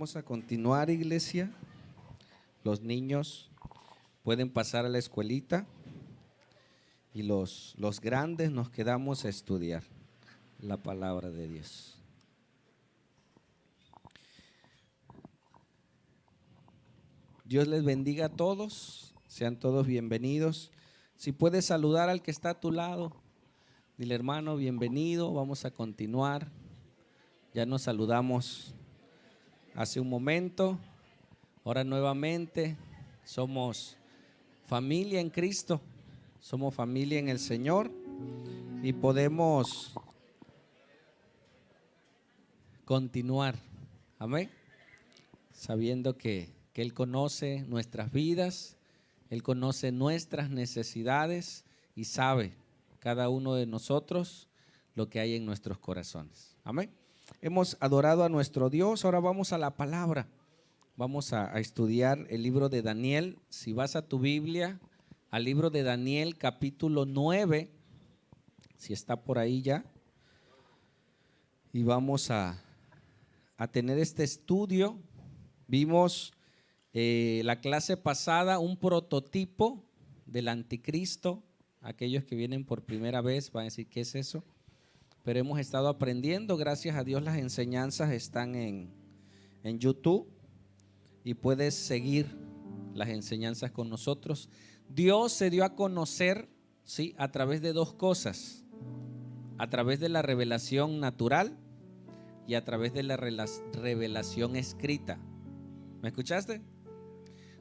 Vamos a continuar, iglesia. Los niños pueden pasar a la escuelita y los grandes nos quedamos a estudiar la palabra de Dios. Dios les bendiga a todos, sean todos bienvenidos. Si puedes saludar al que está a tu lado, dile: hermano, bienvenido, vamos a continuar. Ya nos saludamos hace un momento, ahora nuevamente somos familia en Cristo, somos familia en el Señor y podemos continuar, amén, sabiendo que Él conoce nuestras vidas, Él conoce nuestras necesidades y sabe cada uno de nosotros lo que hay en nuestros corazones, amén. Hemos adorado a nuestro Dios, ahora vamos a la palabra. Vamos a estudiar el libro de Daniel. Si vas a tu Biblia, al libro de Daniel capítulo 9, si está por ahí ya, y vamos a tener este estudio. Vimos la clase pasada un prototipo del anticristo. Aquellos que vienen por primera vez van a decir: ¿qué es eso? Pero hemos estado aprendiendo, gracias a Dios las enseñanzas están en YouTube. Y puedes seguir las enseñanzas con nosotros. Dios se dio a conocer, ¿sí?, a través de dos cosas: a través de la revelación natural y a través de la revelación escrita. ¿Me escuchaste?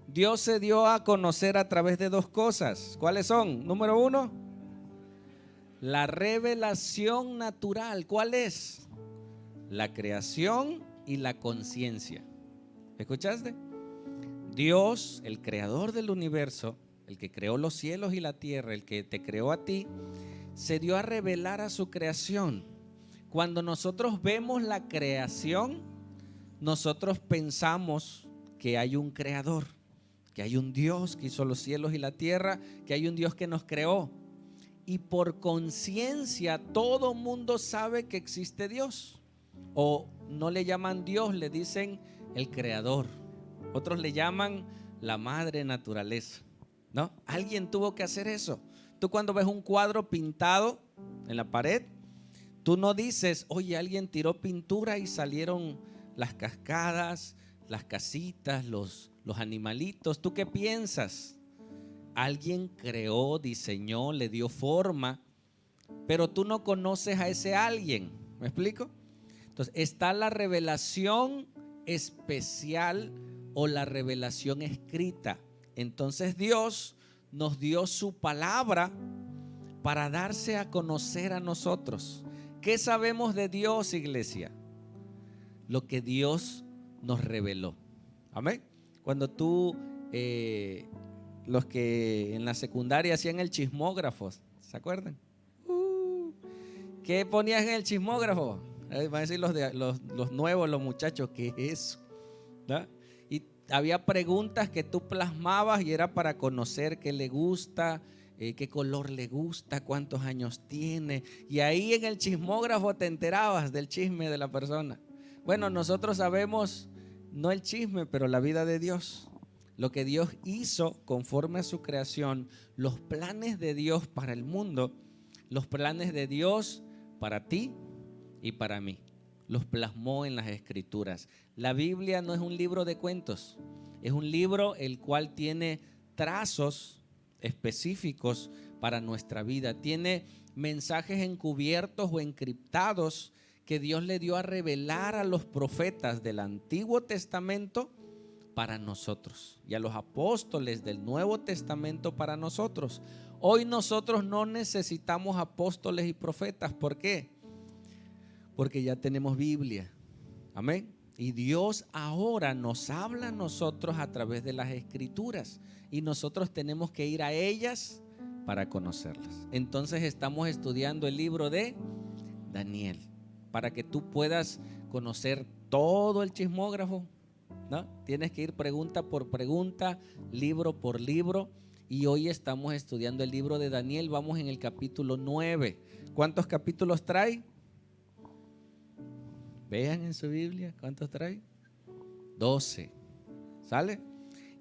Dios se dio a conocer a través de dos cosas. ¿Cuáles son? Número uno, la revelación natural. ¿Cuál es? La creación y la conciencia. ¿Escuchaste? Dios, el creador del universo, el que creó los cielos y la tierra, el que te creó a ti, se dio a revelar a su creación. Cuando nosotros vemos la creación, nosotros pensamos que hay un creador, que hay un Dios que hizo los cielos y la tierra, que hay un Dios que nos creó. Y por conciencia todo mundo sabe que existe Dios. O no le llaman Dios, le dicen el creador. Otros le llaman la madre naturaleza, ¿no? Alguien tuvo que hacer eso. Tú cuando ves un cuadro pintado en la pared, tú no dices: oye, alguien tiró pintura y salieron las cascadas, las casitas, los animalitos. ¿Tú qué piensas? Alguien creó, diseñó, le dio forma, pero tú no conoces a ese alguien. ¿Me explico? Entonces está la revelación especial o la revelación escrita. Entonces Dios nos dio su palabra para darse a conocer a nosotros. ¿Qué sabemos de Dios, iglesia? Lo que Dios nos reveló. Amén. Cuando tú, los que en la secundaria hacían el chismógrafo, ¿se acuerdan? ¿Qué ponías en el chismógrafo? Van a decir los nuevos, los muchachos: ¿qué es eso? ¿No? Y había preguntas que tú plasmabas y era para conocer qué le gusta, qué color le gusta, cuántos años tiene. Y ahí en el chismógrafo te enterabas del chisme de la persona. Bueno, nosotros sabemos no el chisme, pero la vida de Dios. Lo que Dios hizo conforme a su creación, los planes de Dios para el mundo, los planes de Dios para ti y para mí. Los plasmó en las escrituras. La Biblia no es un libro de cuentos, es un libro el cual tiene trazos específicos para nuestra vida. Tiene mensajes encubiertos o encriptados que Dios le dio a revelar a los profetas del Antiguo Testamento para nosotros y a los apóstoles del Nuevo Testamento para nosotros. Hoy nosotros no necesitamos apóstoles y profetas. ¿Por qué? Porque ya tenemos Biblia, amén. Y Dios ahora nos habla a nosotros a través de las escrituras y nosotros tenemos que ir a ellas para conocerlas. Entonces estamos estudiando el libro de Daniel para que tú puedas conocer todo el chismógrafo, ¿no? Tienes que ir pregunta por pregunta, libro por libro. Y hoy estamos estudiando el libro de Daniel. Vamos en el capítulo 9. ¿Cuántos capítulos trae? Vean en su Biblia, ¿cuántos trae? 12. ¿Sale?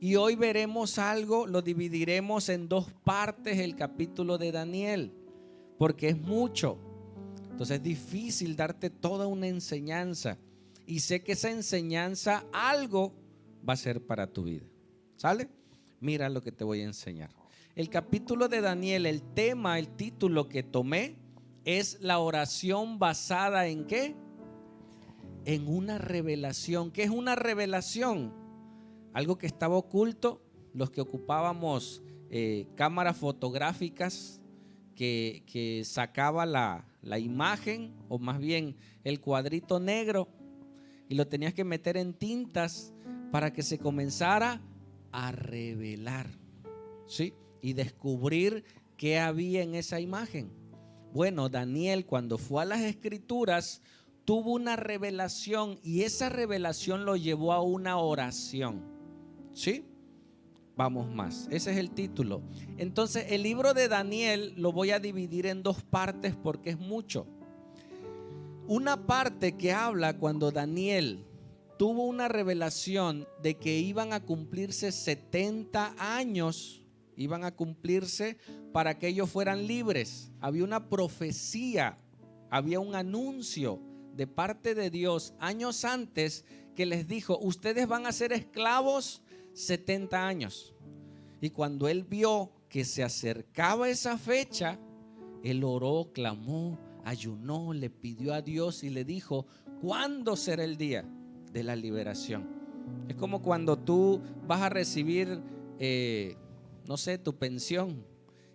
Y hoy veremos algo, lo dividiremos en dos partes el capítulo de Daniel, porque es mucho. Entonces es difícil darte toda una enseñanza. Y sé que esa enseñanza algo va a ser para tu vida. ¿Sale? Mira lo que te voy a enseñar. El capítulo de Daniel, el tema, el título que tomé es la oración basada ¿en qué? En una revelación. ¿Qué es una revelación? Algo que estaba oculto. Los que ocupábamos cámaras fotográficas que sacaba la imagen, o más bien el cuadrito negro, y lo tenías que meter en tintas para que se comenzara a revelar, ¿sí? Y descubrir qué había en esa imagen. Bueno, Daniel, cuando fue a las escrituras, tuvo una revelación, y esa revelación lo llevó a una oración, ¿sí? Vamos más, ese es el título. Entonces el libro de Daniel lo voy a dividir en dos partes porque es mucho. Una parte que habla cuando Daniel tuvo una revelación de que iban a cumplirse 70 años, iban a cumplirse para que ellos fueran libres. Había una profecía, había un anuncio de parte de Dios años antes que les dijo: ustedes van a ser esclavos 70 años. Y cuando él vio que se acercaba esa fecha, él oró, clamó, ayunó, le pidió a Dios y le dijo: ¿cuándo será el día de la liberación? Es como cuando tú vas a recibir, no sé, tu pensión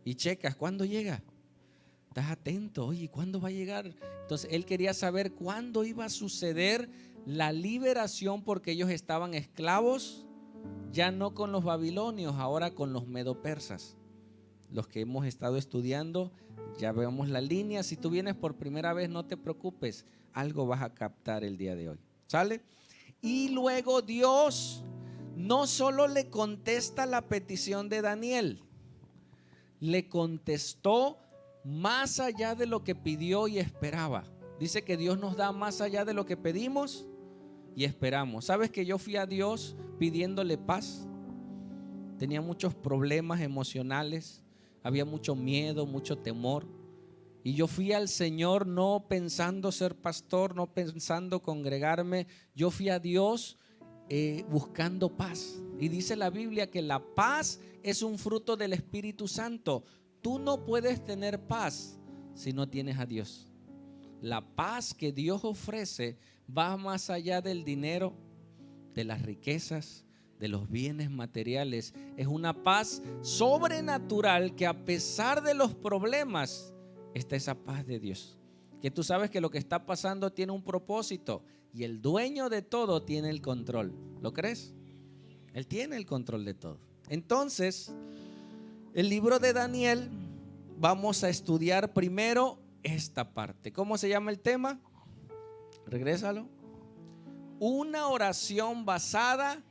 y checas, ¿cuándo llega? Estás atento, oye, ¿cuándo va a llegar? Entonces él quería saber cuándo iba a suceder la liberación, porque ellos estaban esclavos, ya no con los babilonios, ahora con los medo-persas. Los que hemos estado estudiando, ya vemos la línea. Si tú vienes por primera vez, no te preocupes, algo vas a captar el día de hoy. ¿Sale? Y luego Dios no solo le contesta la petición de Daniel, le contestó más allá de lo que pidió y esperaba. Dice que Dios nos da más allá de lo que pedimos y esperamos. ¿Sabes que yo fui a Dios pidiéndole paz? Tenía muchos problemas emocionales, había mucho miedo, mucho temor. Y yo fui al Señor no pensando ser pastor, no pensando congregarme. Yo fui a Dios buscando paz. Y dice la Biblia que la paz es un fruto del Espíritu Santo. Tú no puedes tener paz si no tienes a Dios. La paz que Dios ofrece va más allá del dinero, de las riquezas, de los bienes materiales. Es una paz sobrenatural que, a pesar de los problemas, está esa paz de Dios. Que tú sabes que lo que está pasando tiene un propósito, y el dueño de todo tiene el control. ¿Lo crees? Él tiene el control de todo. Entonces, el libro de Daniel, vamos a estudiar primero esta parte. ¿Cómo se llama el tema? Regrésalo. Una oración basada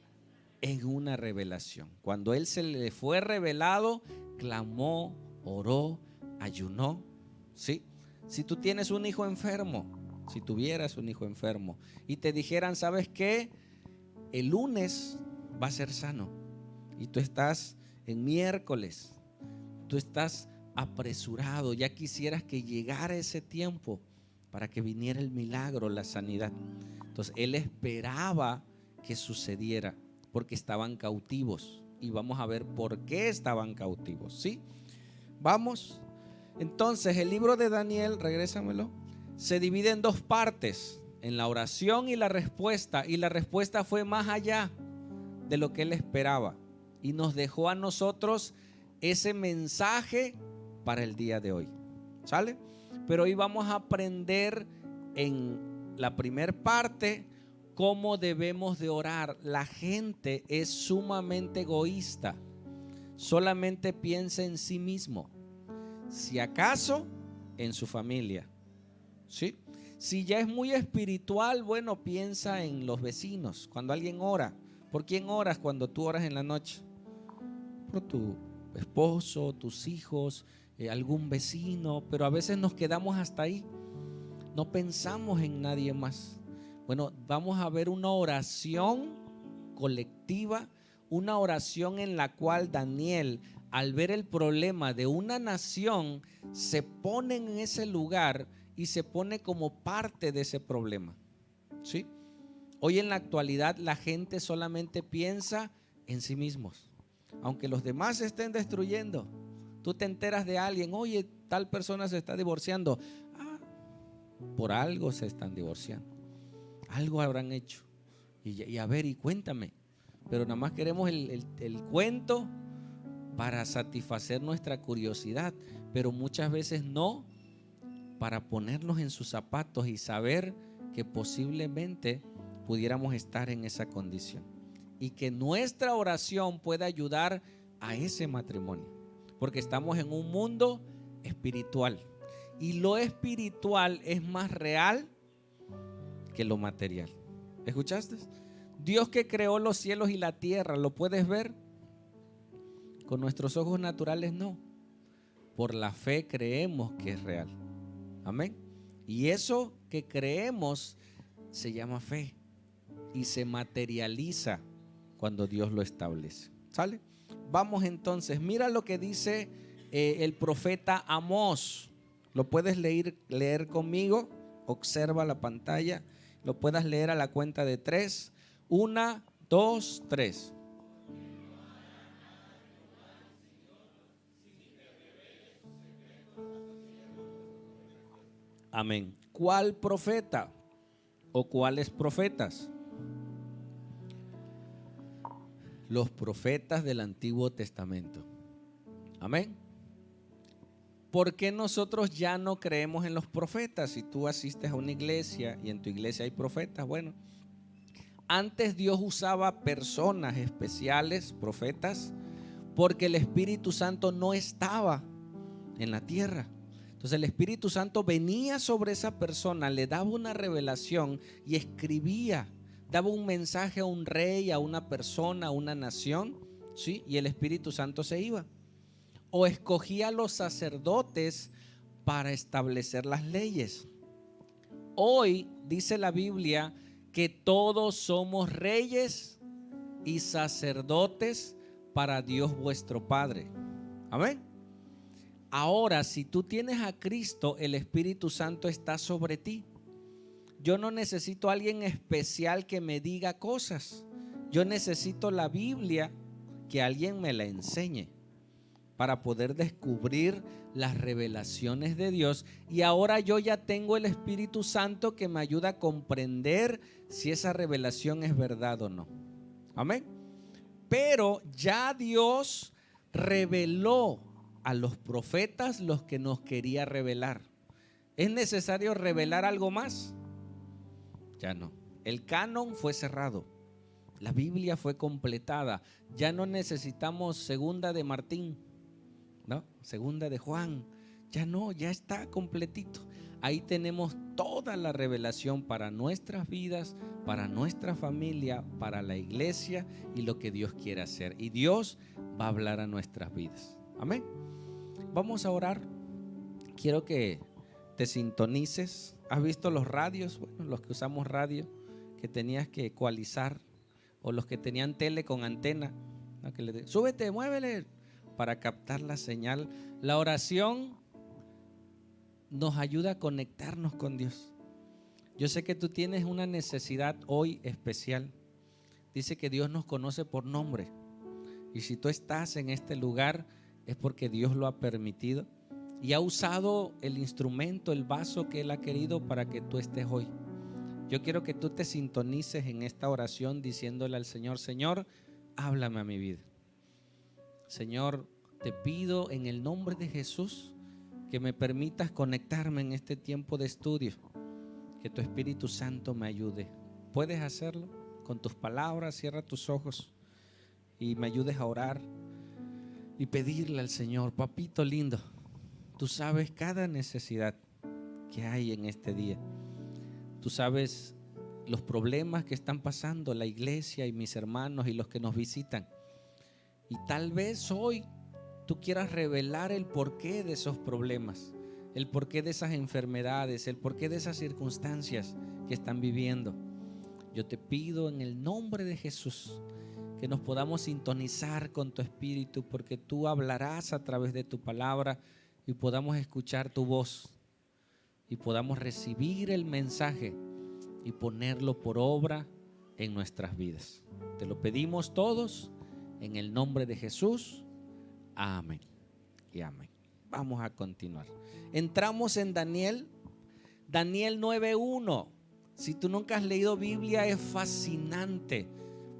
en una revelación. Cuando él se le fue revelado, clamó, oró, ayunó. ¿Sí? Si tú tienes un hijo enfermo, si tuvieras un hijo enfermo y te dijeran: ¿sabes qué? El lunes va a ser sano, y tú estás en miércoles, tú estás apresurado, ya quisieras que llegara ese tiempo para que viniera el milagro, la sanidad. Entonces él esperaba que sucediera porque estaban cautivos, y vamos a ver por qué estaban cautivos. ¿Sí? Vamos. Entonces el libro de Daniel, regrésamelo, se divide en dos partes: en la oración y la respuesta. Y la respuesta fue más allá de lo que él esperaba, y nos dejó a nosotros ese mensaje para el día de hoy. ¿Sale? Pero hoy vamos a aprender en la primera parte cómo debemos de orar. La gente es sumamente egoísta, solamente piensa en sí mismo, si acaso en su familia. ¿Sí? Si ya es muy espiritual, bueno, piensa en los vecinos. Cuando alguien ora, ¿por quién oras cuando tú oras en la noche? Por tu esposo, tus hijos, algún vecino. Pero a veces nos quedamos hasta ahí, no pensamos en nadie más. Bueno, vamos a ver una oración colectiva, una oración en la cual Daniel, al ver el problema de una nación, se pone en ese lugar y se pone como parte de ese problema. ¿Sí? Hoy en la actualidad la gente solamente piensa en sí mismos. Aunque los demás se estén destruyendo, tú te enteras de alguien, oye, tal persona se está divorciando. Por algo se están divorciando. Algo habrán hecho. Y a ver, y cuéntame. Pero nada más queremos el cuento para satisfacer nuestra curiosidad, pero muchas veces no para ponernos en sus zapatos y saber que posiblemente pudiéramos estar en esa condición y que nuestra oración pueda ayudar a ese matrimonio, porque estamos en un mundo espiritual y lo espiritual es más real que lo material. ¿Escuchaste? Dios que creó los cielos y la tierra, ¿lo puedes ver? Con nuestros ojos naturales no. Por la fe creemos que es real. Amén. Y eso que creemos se llama fe y se materializa cuando Dios lo establece. ¿Sale? Vamos entonces, mira lo que dice el profeta Amós. ¿Lo puedes leer conmigo? Observa la pantalla. Lo puedas leer a la cuenta de 3. 1, 2, 3. Amén. ¿Cuál profeta o cuáles profetas? Los profetas del Antiguo Testamento. Amén. ¿Por qué nosotros ya no creemos en los profetas? Si tú asistes a una iglesia y en tu iglesia hay profetas, bueno, antes Dios usaba personas especiales, profetas, porque el Espíritu Santo no estaba en la tierra. Entonces el Espíritu Santo venía sobre esa persona, le daba una revelación y escribía, daba un mensaje a un rey, a una persona, a una nación, ¿sí? Y el Espíritu Santo se iba. O escogía a los sacerdotes para establecer las leyes. Hoy dice la Biblia que todos somos reyes y sacerdotes para Dios vuestro Padre. Amén. Ahora, si tú tienes a Cristo, el Espíritu Santo está sobre ti. Yo no necesito a alguien especial que me diga cosas. Yo necesito la Biblia, que alguien me la enseñe para poder descubrir las revelaciones de Dios. Y ahora yo ya tengo el Espíritu Santo que me ayuda a comprender si esa revelación es verdad o no. Amén. Pero ya Dios reveló a los profetas los que nos quería revelar. ¿Es necesario revelar algo más? Ya no. El canon fue cerrado. La Biblia fue completada. Ya no necesitamos segunda de Martín, ¿no? Segunda de Juan. Ya no, ya está completito. Ahí tenemos toda la revelación para nuestras vidas, para nuestra familia, para la iglesia y lo que Dios quiere hacer. Y Dios va a hablar a nuestras vidas. Amén. Vamos a orar. Quiero que te sintonices. ¿Has visto los radios? Bueno, los que usamos radio, que tenías que ecualizar, o los que tenían tele con antena, ¿no? Que súbete, muévele, para captar la señal. La oración nos ayuda a conectarnos con Dios. Yo sé que tú tienes una necesidad hoy especial. Dice que Dios nos conoce por nombre. Y si tú estás en este lugar es porque Dios lo ha permitido y ha usado el instrumento, el vaso que Él ha querido para que tú estés hoy. Yo quiero que tú te sintonices en esta oración diciéndole al Señor: Señor, háblame a mi vida. Señor, te pido en el nombre de Jesús que me permitas conectarme en este tiempo de estudio, que tu Espíritu Santo me ayude. ¿Puedes hacerlo? Con tus palabras, cierra tus ojos y me ayudes a orar y pedirle al Señor: papito lindo, tú sabes cada necesidad que hay en este día. Tú sabes los problemas que están pasando la iglesia y mis hermanos y los que nos visitan. Y tal vez hoy tú quieras revelar el porqué de esos problemas, el porqué de esas enfermedades, el porqué de esas circunstancias que están viviendo. Yo te pido en el nombre de Jesús que nos podamos sintonizar con tu espíritu, porque tú hablarás a través de tu palabra y podamos escuchar tu voz y podamos recibir el mensaje y ponerlo por obra en nuestras vidas. Te lo pedimos todos en el nombre de Jesús. Amén y amén. Vamos a continuar. Entramos en Daniel 9:1. Si tú nunca has leído Biblia, es fascinante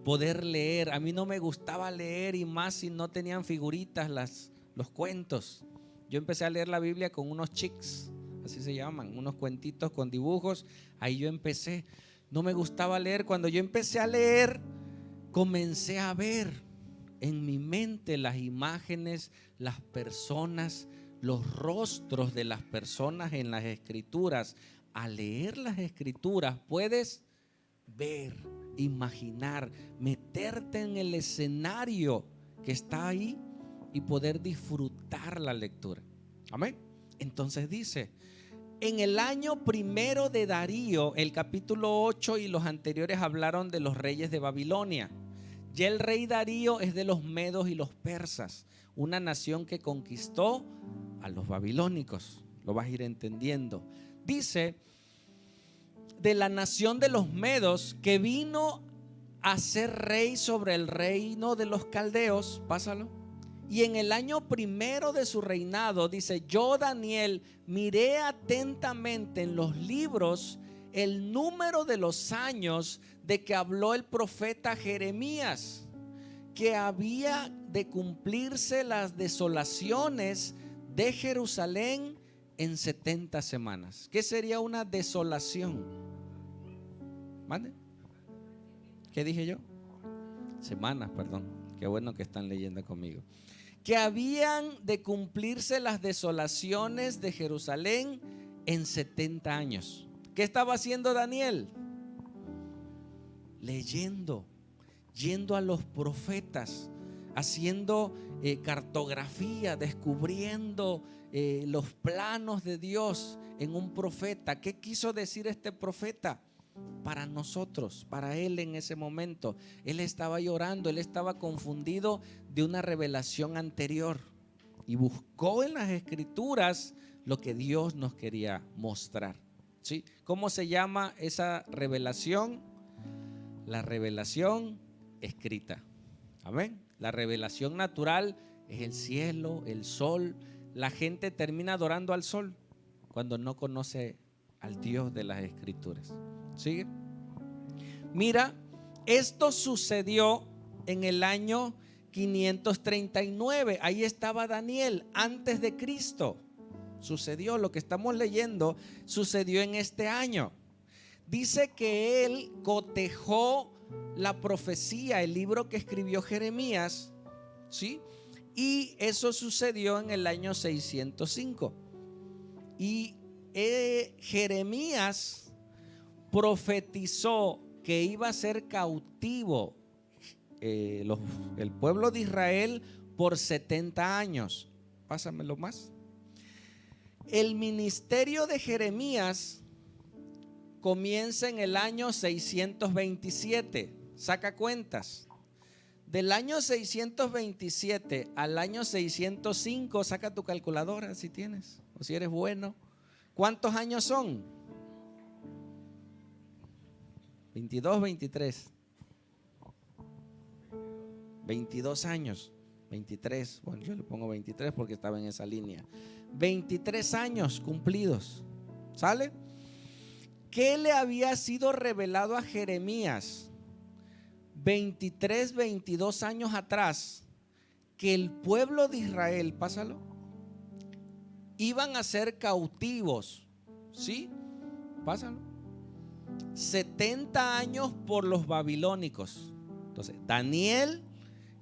poder leer. A mí no me gustaba leer, y más si no tenían figuritas los cuentos. Yo empecé a leer la Biblia con unos chics, así se llaman, unos cuentitos con dibujos. Ahí yo empecé. No me gustaba leer. Cuando yo empecé a leer, comencé a ver en mi mente las imágenes, las personas, los rostros de las personas en las escrituras. Al leer las escrituras puedes ver, imaginar, meterte en el escenario que está ahí y poder disfrutar la lectura. Amén. Entonces dice: en el año primero de Darío, el capítulo 8 y los anteriores hablaron de los reyes de Babilonia. Ya el rey Darío es de los medos y los persas, una nación que conquistó a los babilónicos. Lo vas a ir entendiendo. Dice de la nación de los medos, que vino a ser rey sobre el reino de los caldeos. Pásalo. Y en el año primero de su reinado, dice: yo, Daniel, miré atentamente en los libros el número de los años de que habló el profeta Jeremías, que había de cumplirse las desolaciones de Jerusalén en 70 semanas. ¿Qué sería una desolación? ¿Mande? ¿Qué dije yo? Semanas, perdón. Qué bueno que están leyendo conmigo. Que habían de cumplirse las desolaciones de Jerusalén en 70 años. ¿Qué estaba haciendo Daniel? Leyendo, yendo a los profetas, haciendo cartografía, descubriendo los planos de Dios en un profeta. ¿Qué quiso decir este profeta? Para nosotros, para él en ese momento. Él estaba llorando, él estaba confundido de una revelación anterior y buscó en las escrituras lo que Dios nos quería mostrar. ¿Sí? ¿Cómo se llama esa revelación? La revelación escrita. Amén. La revelación natural es el cielo, el sol. La gente termina adorando al sol cuando no conoce al Dios de las escrituras. ¿Sigue? Mira, esto sucedió en el año 539. Ahí estaba Daniel, antes de Cristo. Sucedió lo que estamos leyendo, sucedió en este año. Dice que él cotejó la profecía, el libro que escribió Jeremías, ¿sí? Y eso sucedió en el año 605. Y Jeremías profetizó que iba a ser cautivo el pueblo de Israel por 70 años. Pásamelo más. El ministerio de Jeremías comienza en el año 627. Saca cuentas. Del año 627 al año 605, saca tu calculadora si tienes, o si eres bueno. ¿Cuántos años son? 22, 23. 22 años. 23, bueno, yo le pongo 23 porque estaba en esa línea. 23 años cumplidos. ¿Sale? ¿Qué le había sido revelado a Jeremías 23, 22 años atrás? Que el pueblo de Israel, pásalo, iban a ser cautivos. ¿Sí? Pásalo. 70 años por los babilónicos. Entonces, Daniel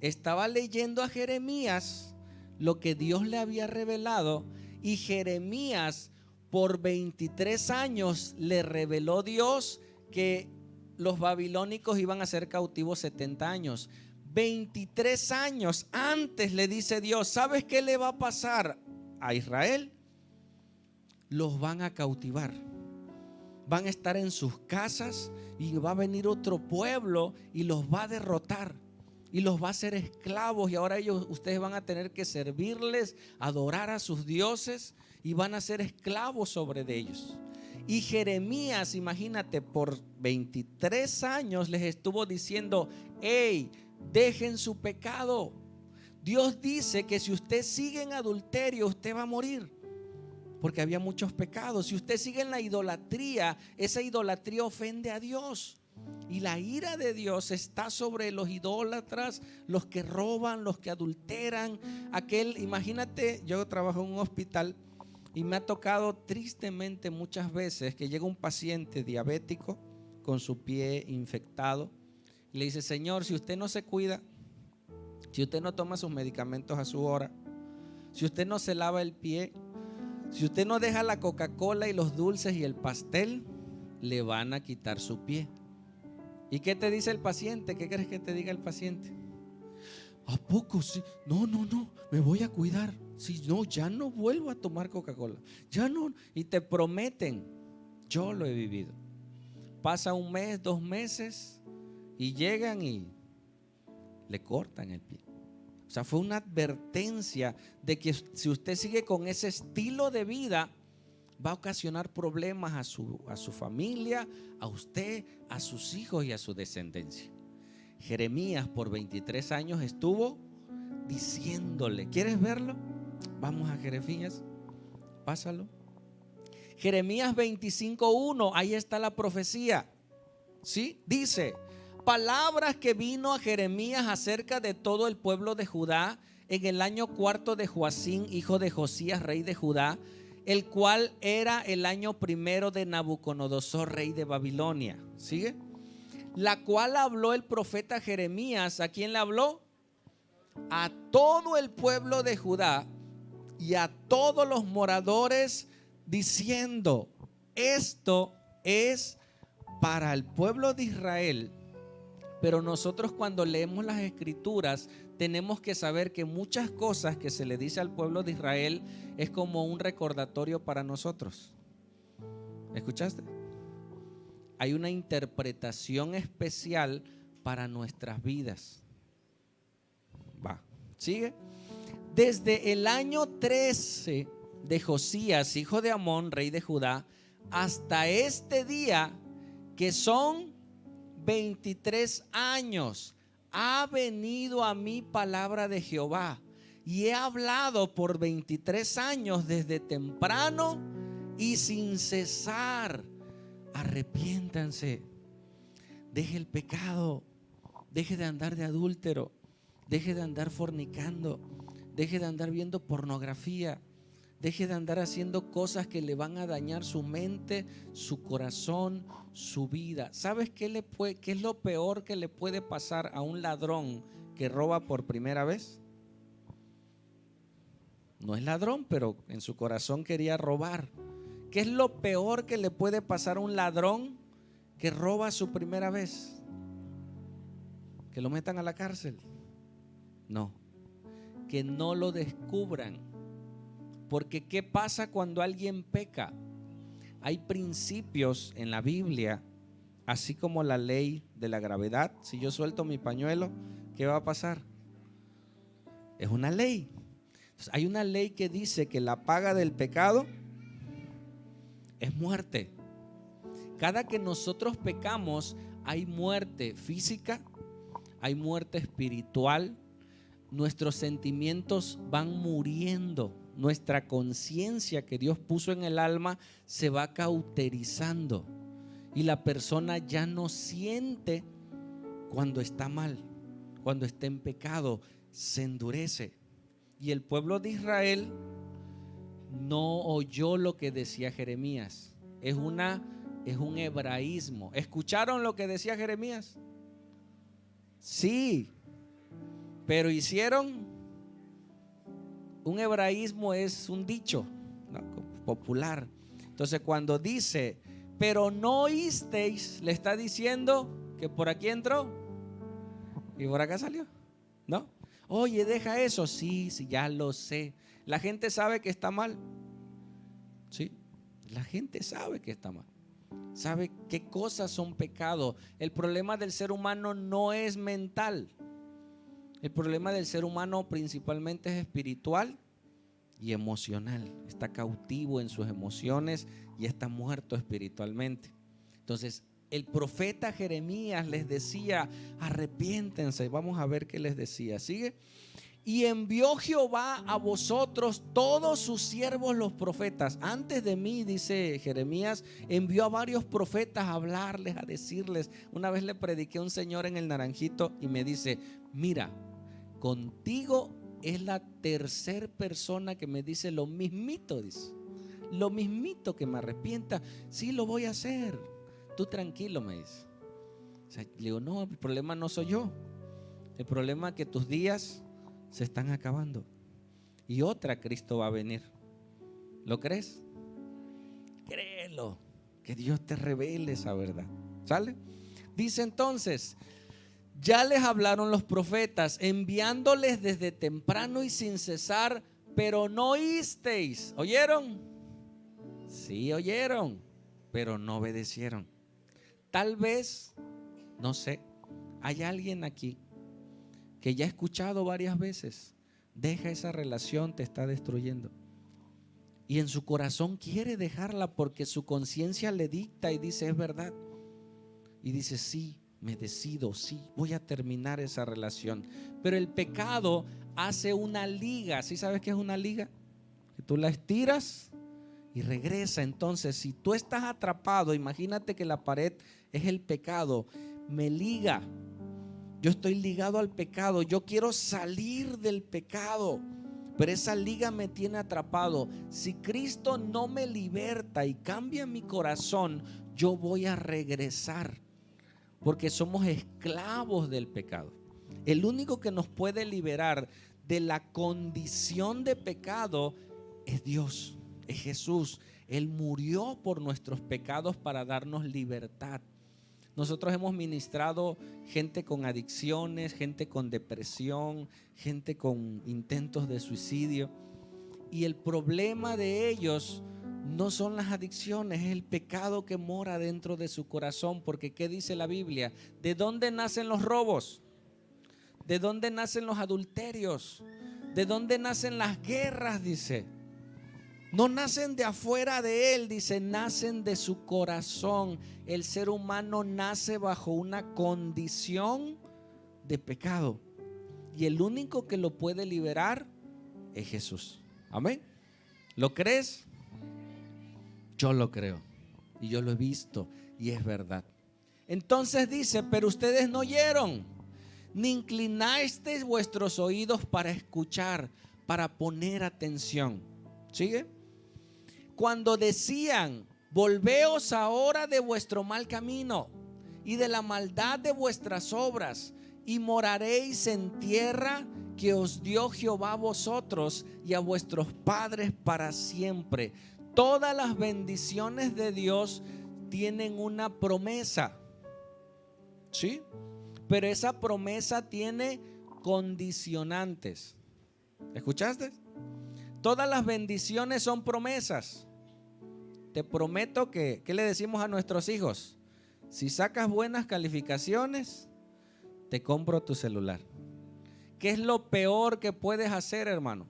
estaba leyendo a Jeremías lo que Dios le había revelado, y Jeremías por 23 años le reveló Dios que los babilónicos iban a ser cautivos 70 años. 23 años antes le dice Dios: ¿sabes qué le va a pasar a Israel? Los van a cautivar. van a estar en sus casas y va a venir otro pueblo y los va a derrotar y los va a hacer esclavos, y ahora ustedes van a tener que servirles, adorar a sus dioses y van a ser esclavos sobre de ellos. Y Jeremías, imagínate, por 23 años les estuvo diciendo: hey, dejen su pecado. Dios dice que si usted sigue en adulterio, usted va a morir, porque había muchos pecados. Si usted sigue en la idolatría, esa idolatría ofende a Dios. Y la ira de Dios está sobre los idólatras, los que roban, los que adulteran. Imagínate, yo trabajo en un hospital y me ha tocado tristemente muchas veces que llega un paciente diabético con su pie infectado y le dice: Señor, si usted no se cuida, si usted no toma sus medicamentos a su hora, si usted no se lava el pie, si usted no deja la Coca-Cola y los dulces y el pastel, le van a quitar su pie. ¿Y qué te dice el paciente? ¿Qué crees que te diga el paciente? ¿A poco sí? No, me voy a cuidar. Si no, ya no vuelvo a tomar Coca-Cola. Ya no. Y te prometen. Yo lo he vivido. Pasa un mes, 2 meses y llegan y le cortan el pie. O sea, fue una advertencia de que si usted sigue con ese estilo de vida, va a ocasionar problemas a su familia, a usted, a sus hijos y a su descendencia. Jeremías por 23 años estuvo diciéndole. ¿Quieres verlo? Vamos a Jeremías, pásalo. Jeremías 25:1, ahí está la profecía. ¿Sí? Dice: palabras que vino a Jeremías acerca de todo el pueblo de Judá en el año 4 de Joacín, hijo de Josías, rey de Judá, el cual era el año 1 de Nabucodonosor, rey de Babilonia. ¿Sigue? La cual habló el profeta Jeremías. ¿A quién le habló? A todo el pueblo de Judá y a todos los moradores, diciendo: esto es para el pueblo de Israel. Pero nosotros, cuando leemos las escrituras, tenemos que saber que muchas cosas que se le dice al pueblo de Israel es como un recordatorio para nosotros. ¿Escuchaste? Hay una interpretación especial para nuestras vidas. Va, sigue. Desde el año 13 de Josías, hijo de Amón, rey de Judá, hasta este día, que son 23 años, ha venido a mí palabra de Jehová, y he hablado por 23 años desde temprano y sin cesar. Arrepiéntanse, deje el pecado, deje de andar de adúltero, deje de andar fornicando, deje de andar viendo pornografía, deje de andar haciendo cosas que le van a dañar su mente, su corazón, su vida. ¿Sabes qué es lo peor que le puede pasar a un ladrón que roba por primera vez? No es ladrón, pero en su corazón quería robar. ¿Qué es lo peor que le puede pasar a un ladrón que roba su primera vez? ¿Que lo metan a la cárcel? No, que no lo descubran. Porque ¿qué pasa cuando alguien peca? Hay principios en la Biblia, así como la ley de la gravedad. Si yo suelto mi pañuelo, ¿qué va a pasar? Es una ley. Entonces, hay una ley que dice que la paga del pecado es muerte. Cada que nosotros pecamos, hay muerte física, hay muerte espiritual. Nuestros sentimientos van muriendo. Nuestra conciencia que Dios puso en el alma se va cauterizando, y la persona ya no siente cuando está mal, cuando está en pecado, se endurece. Y el pueblo de Israel no oyó lo que decía Jeremías. Es un hebraísmo. ¿Escucharon lo que decía Jeremías? Sí, pero hicieron. Un hebraísmo es un dicho, ¿no?, popular. Entonces, cuando dice pero no oísteis, le está diciendo que por aquí entró y por acá salió, ¿no? Oye, deja eso. Sí, ya lo sé. La gente sabe que está mal. Sí, la gente sabe que está mal. sabe qué cosas son pecado. El problema del ser humano no es mental. El problema del ser humano principalmente es espiritual y emocional. Está cautivo en sus emociones y está muerto espiritualmente. Entonces, el profeta Jeremías les decía: arrepiéntense. Vamos a ver qué les decía. Sigue. Y envió Jehová a vosotros todos sus siervos los profetas. Antes de mí, dice Jeremías, envió a varios profetas a hablarles, a decirles. Una vez le prediqué a un señor en el Naranjito y me dice: mira, contigo es la tercera persona que me dice lo mismito, dice. Lo mismito, que me arrepienta. Sí, lo voy a hacer. Tú tranquilo, me dice. O sea, le digo: no, el problema no soy yo. El problema es que tus días se están acabando y otra Cristo va a venir. ¿Lo crees? Créelo, que Dios te revele esa verdad. ¿Sale? Dice entonces: ya les hablaron los profetas, enviándoles desde temprano y sin cesar, pero no oísteis. ¿Oyeron? Sí, oyeron, pero no obedecieron. Tal vez, no sé, hay alguien aquí que ya ha escuchado varias veces: deja esa relación, te está destruyendo. Y en su corazón quiere dejarla porque su conciencia le dicta y dice: es verdad. Y dice: sí, me decido, sí, voy a terminar esa relación. Pero el pecado hace una liga. ¿Sí sabes qué es una liga? Que tú la estiras y regresa. Entonces, si tú estás atrapado, imagínate que la pared es el pecado, me liga. Yo estoy ligado al pecado, yo quiero salir del pecado, pero esa liga me tiene atrapado. Si Cristo no me liberta y cambia mi corazón, yo voy a regresar, porque somos esclavos del pecado. El único que nos puede liberar de la condición de pecado es Dios, es Jesús. Él murió por nuestros pecados para darnos libertad. Nosotros hemos ministrado gente con adicciones, gente con depresión, gente con intentos de suicidio. Y el problema de ellos no son las adicciones, es el pecado que mora dentro de su corazón. Porque ¿qué dice la Biblia? ¿De dónde nacen los robos? ¿De dónde nacen los adulterios? ¿De dónde nacen las guerras? Dice. No nacen de afuera de él, dice, nacen de su corazón. El ser humano nace bajo una condición de pecado y el único que lo puede liberar es Jesús. Amén. ¿Lo crees? Yo lo creo y yo lo he visto y es verdad. Entonces dice: pero ustedes no oyeron, ni inclinasteis vuestros oídos para escuchar, para poner atención. ¿Sigue? Cuando decían: volveos ahora de vuestro mal camino y de la maldad de vuestras obras, y moraréis en tierra que os dio Jehová a vosotros y a vuestros padres para siempre. Todas las bendiciones de Dios tienen una promesa, ¿sí? Pero esa promesa tiene condicionantes. ¿Escuchaste? Todas las bendiciones son promesas. Te prometo que, ¿qué le decimos a nuestros hijos? Si sacas buenas calificaciones, te compro tu celular. ¿Qué es lo peor que puedes hacer, hermano?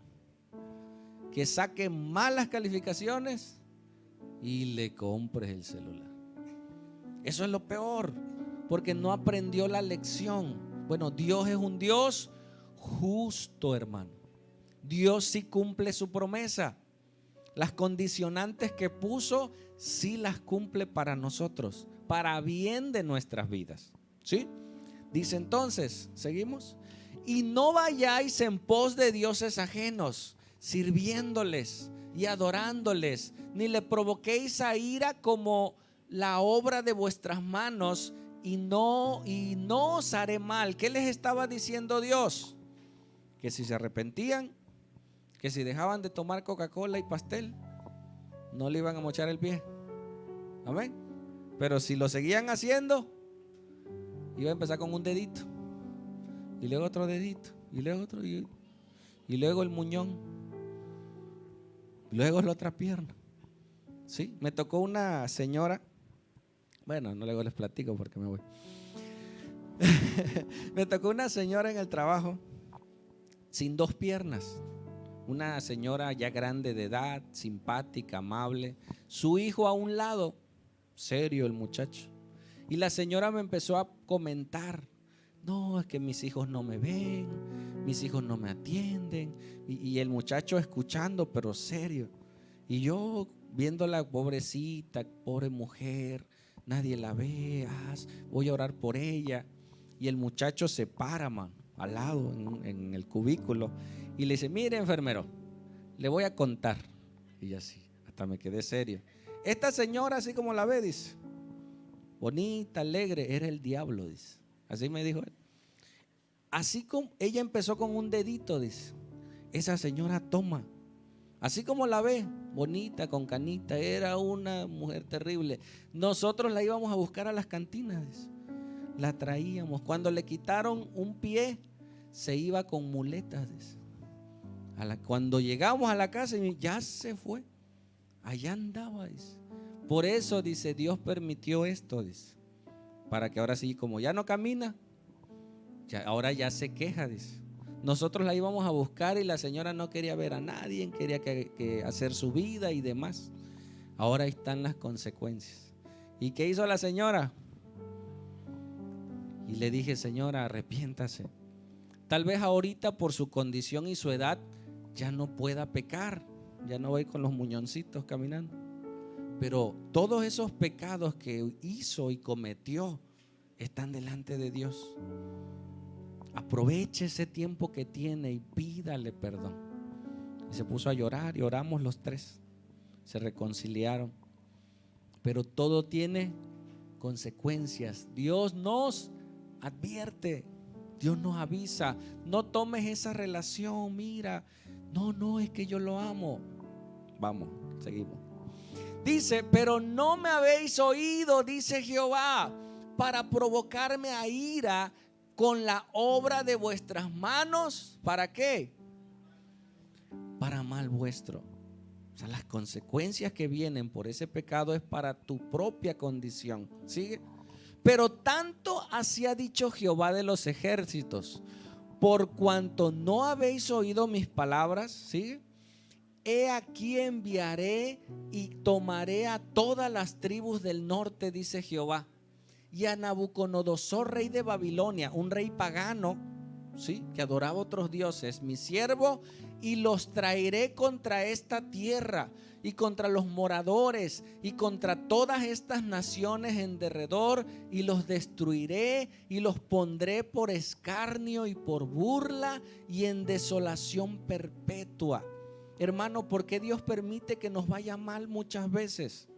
Que saque malas calificaciones y le compres el celular. Eso es lo peor, porque no aprendió la lección. Bueno, Dios es un Dios justo, hermano. Dios sí cumple su promesa. Las condicionantes que puso, sí las cumple para nosotros, para bien de nuestras vidas. ¿Sí? Dice entonces, seguimos. Y no vayáis en pos de dioses ajenos, sirviéndoles y adorándoles, ni le provoquéis a ira como la obra de vuestras manos, y no os haré mal. ¿Qué les estaba diciendo Dios? Que si se arrepentían, que si dejaban de tomar Coca-Cola y pastel, no le iban a mochar el pie. Amén. Pero si lo seguían haciendo, iba a empezar con un dedito, y luego otro dedito, y luego otro, y luego el muñón, y luego la otra pierna. ¿Sí? Me tocó una señora Bueno, no luego les platico porque me voy. Me tocó una señora en el trabajo sin 2 piernas. Una señora ya grande de edad, simpática, amable. Su hijo a un lado, serio el muchacho. Y la señora me empezó a comentar: no, es que mis hijos no me ven, mis hijos no me atienden. Y el muchacho escuchando, pero serio. Y yo viéndola, pobrecita, pobre mujer, nadie la ve, voy a orar por ella. Y el muchacho se para, man, al lado, en el cubículo, y le dice: mire, enfermero, le voy a contar. Y así, hasta me quedé serio. Esta señora, así como la ve, dice, bonita, alegre, era el diablo, dice. Así me dijo él. Así como ella empezó con un dedito, dice, esa señora toma. Así como la ve, bonita, con canita, era una mujer terrible. Nosotros la íbamos a buscar a las cantinas, dice. La traíamos. Cuando le quitaron un pie, se iba con muletas, dice. Cuando llegamos a la casa, ya se fue. Allá andaba, dice. Por eso, dice, Dios permitió esto, dice, para que ahora sí, como ya no camina, ahora ya se queja, dice. Nosotros la íbamos a buscar y la señora no quería ver a nadie, quería que hacer su vida y demás. Ahora ahí están las consecuencias. ¿Y qué hizo la señora? Y le dije: señora, arrepiéntase. Tal vez ahorita por su condición y su edad ya no pueda pecar, ya no va a ir con los muñoncitos caminando. Pero todos esos pecados que hizo y cometió están delante de Dios. Aproveche ese tiempo que tiene y pídale perdón. Y se puso a llorar y oramos los 3. Se reconciliaron. Pero todo tiene consecuencias. Dios nos advierte, Dios nos avisa: no tomes esa relación, mira, no, es que yo lo amo. Vamos, seguimos. Dice: pero no me habéis oído, dice Jehová, para provocarme a ira con la obra de vuestras manos. ¿Para qué? Para mal vuestro. O sea, las consecuencias que vienen por ese pecado es para tu propia condición. ¿Sigue? Pero tanto así ha dicho Jehová de los ejércitos: por cuanto no habéis oído mis palabras, ¿sigue? He aquí enviaré y tomaré a todas las tribus del norte, dice Jehová, y a Nabucodonosor, rey de Babilonia, un rey pagano, ¿sí?, que adoraba otros dioses, mi siervo, y los traeré contra esta tierra y contra los moradores y contra todas estas naciones en derredor, y los destruiré y los pondré por escarnio y por burla y en desolación perpetua. Hermano, ¿por qué Dios permite que nos vaya mal muchas veces?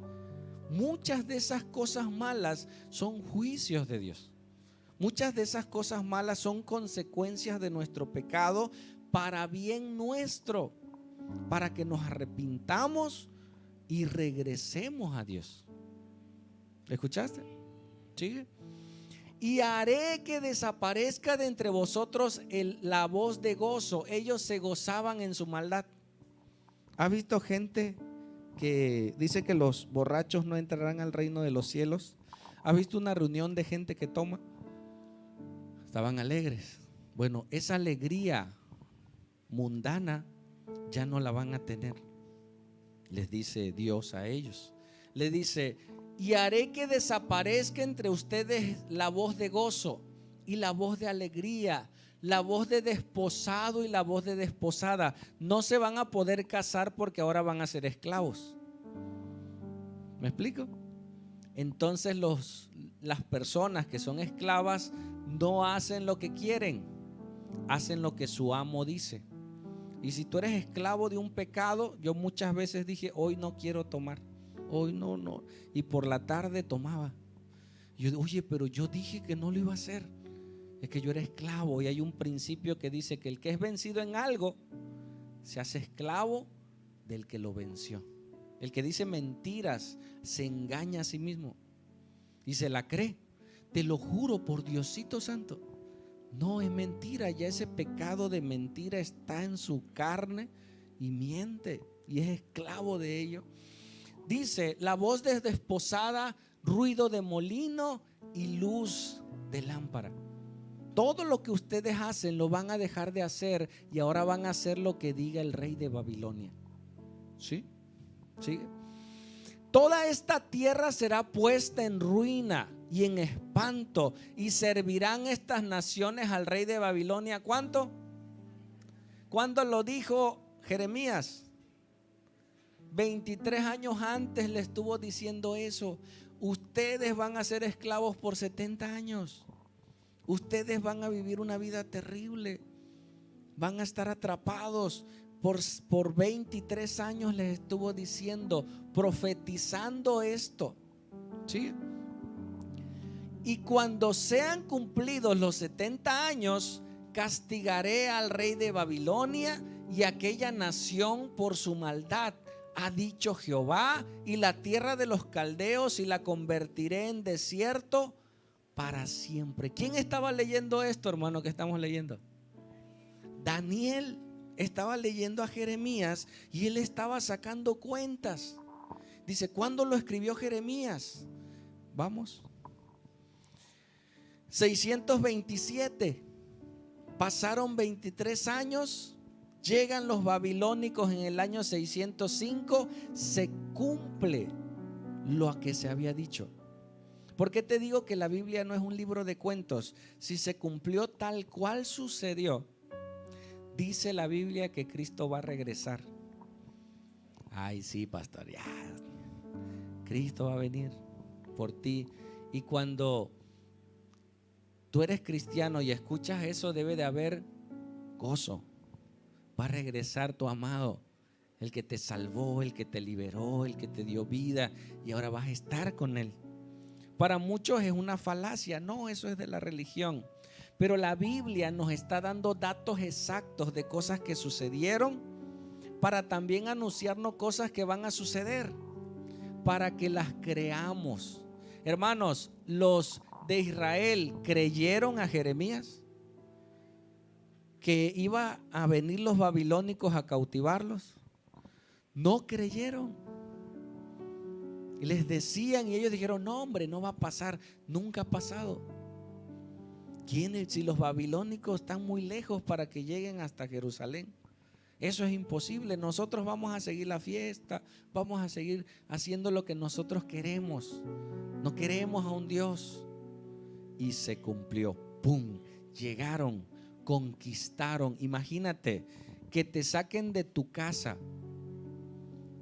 Muchas de esas cosas malas son juicios de Dios. Muchas de esas cosas malas son consecuencias de nuestro pecado para bien nuestro, para que nos arrepintamos y regresemos a Dios. ¿Escuchaste? ¿Sigue? Y haré que desaparezca de entre vosotros la voz de gozo. Ellos se gozaban en su maldad. ¿Has visto gente que dice que los borrachos no entrarán al reino de los cielos? ¿Has visto una reunión de gente que toma? Estaban alegres. Bueno, esa alegría mundana ya no la van a tener. Les dice Dios a ellos. Le dice: y haré que desaparezca entre ustedes la voz de gozo y la voz de alegría, la voz de desposado y la voz de desposada. No se van a poder casar porque ahora van a ser esclavos. ¿Me explico? Entonces las personas que son esclavas no hacen lo que quieren, hacen lo que su amo dice. Y si tú eres esclavo de un pecado, yo muchas veces dije: hoy no quiero tomar, hoy no. Y por la tarde tomaba. Yo, oye, pero yo dije que no lo iba a hacer. Es que yo era esclavo, y hay un principio que dice que el que es vencido en algo se hace esclavo del que lo venció. El que dice mentiras se engaña a sí mismo y se la cree. Te lo juro por Diosito Santo, no es mentira. Ya ese pecado de mentira está en su carne y miente y es esclavo de ello. Dice: la voz de desposada ruido de molino y luz de lámpara. Todo lo que ustedes hacen lo van a dejar de hacer y ahora van a hacer lo que diga el rey de Babilonia. ¿Sí? ¿Sigue? Toda esta tierra será puesta en ruina y en espanto, y servirán estas naciones al rey de Babilonia. ¿Cuánto? ¿Cuándo lo dijo Jeremías? 23 años antes le estuvo diciendo eso. Ustedes van a ser esclavos por 70 años. Ustedes van a vivir una vida terrible. Van a estar atrapados. Por 23 años les estuvo diciendo, profetizando esto. ¿Sí? Y cuando sean cumplidos los 70 años, castigaré al rey de Babilonia y aquella nación por su maldad, ha dicho Jehová, y la tierra de los caldeos, y la convertiré en desierto para siempre. ¿Quién estaba leyendo esto, hermano, que estamos leyendo? Daniel estaba leyendo a Jeremías y él estaba sacando cuentas. Dice, ¿cuándo lo escribió Jeremías? Vamos. 627. Pasaron 23 años. Llegan los babilónicos en el año 605. Se cumple lo que se había dicho. ¿Por qué te digo que la Biblia no es un libro de cuentos? Si se cumplió tal cual sucedió, dice la Biblia que Cristo va a regresar. Ay, sí, pastor, ya. Cristo va a venir por ti. Y cuando tú eres cristiano y escuchas eso, debe de haber gozo. Va a regresar tu amado, el que te salvó, el que te liberó, el que te dio vida, y ahora vas a estar con él. Para muchos es una falacia. No, eso es de la religión. Pero la Biblia nos está dando datos exactos de cosas que sucedieron, para también anunciarnos cosas que van a suceder, para que las creamos. Hermanos, los de Israel creyeron a Jeremías que iba a venir los babilónicos a cautivarlos. No creyeron. Y les decían, y ellos dijeron, no, hombre, no va a pasar. Nunca ha pasado. Si los babilónicos están muy lejos para que lleguen hasta Jerusalén, eso es imposible. Nosotros vamos a seguir la fiesta, vamos a seguir haciendo lo que nosotros queremos. No queremos a un Dios. Y se cumplió. ¡Pum! Llegaron, conquistaron. Imagínate que te saquen de tu casa,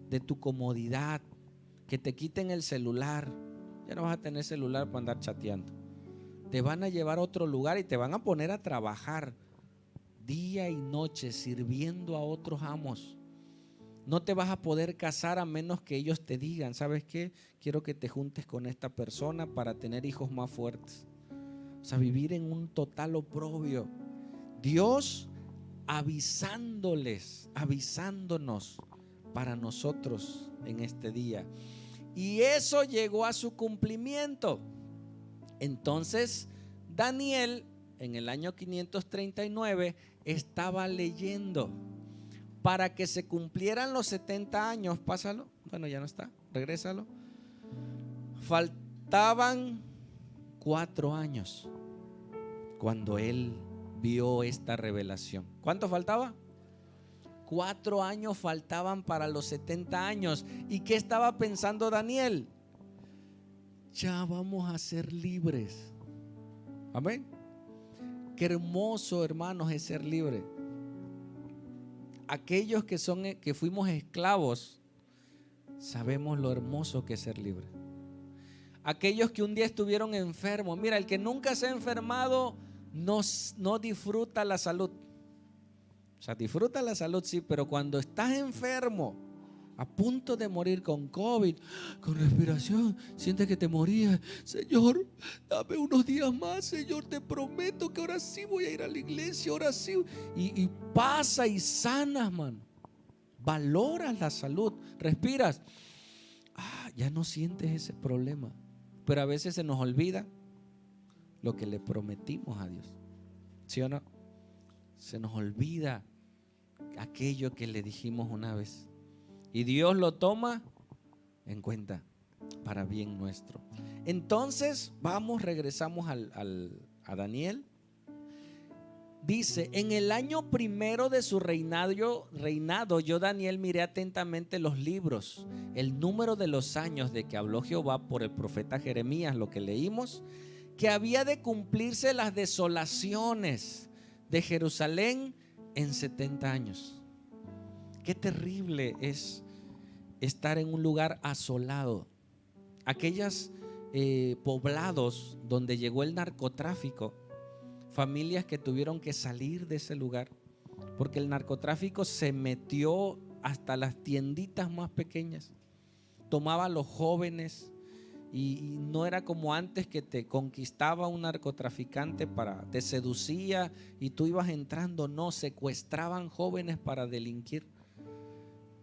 de tu comodidad, que te quiten el celular. Ya no vas a tener celular para andar chateando. Te van a llevar a otro lugar y te van a poner a trabajar día y noche sirviendo a otros amos. No te vas a poder casar a menos que ellos te digan, ¿sabes qué? Quiero que te juntes con esta persona para tener hijos más fuertes. O sea, vivir en un total oprobio. Dios avisándonos para nosotros en este día. Y eso llegó a su cumplimiento. Entonces Daniel en el año 539 estaba leyendo para que se cumplieran los 70 años. Pásalo, bueno, ya no está, regrésalo. Faltaban 4 años cuando él vio esta revelación. ¿Cuánto faltaba? 4 años faltaban para los 70 años. ¿Y qué estaba pensando Daniel? Ya vamos a ser libres. Amén. Qué hermoso, hermanos, es ser libre. Aquellos que fuimos esclavos, sabemos lo hermoso que es ser libre. Aquellos que un día estuvieron enfermos, mira, el que nunca se ha enfermado no disfruta la salud. O sea, disfruta la salud, sí, pero cuando estás enfermo, a punto de morir con COVID, con respiración, sientes que te morías. Señor, dame unos días más, Señor, te prometo que ahora sí voy a ir a la iglesia, ahora sí. Y pasa y sanas, man. Valoras la salud, respiras. Ya no sientes ese problema. Pero a veces se nos olvida lo que le prometimos a Dios. ¿Sí o no? Se nos olvida aquello que le dijimos una vez. Y Dios lo toma en cuenta para bien nuestro. Entonces, regresamos a Daniel. Dice, en el año primero de su reinado, yo Daniel miré atentamente los libros, el número de los años de que habló Jehová por el profeta Jeremías, lo que leímos, que había de cumplirse las desolaciones de Jerusalén en 70 años. Qué terrible es estar en un lugar asolado. Aquellos poblados donde llegó el narcotráfico, familias que tuvieron que salir de ese lugar porque el narcotráfico se metió hasta las tienditas más pequeñas, tomaba a los jóvenes y no era como antes que te conquistaba un narcotraficante, te seducía y tú ibas entrando. No, secuestraban jóvenes para delinquir.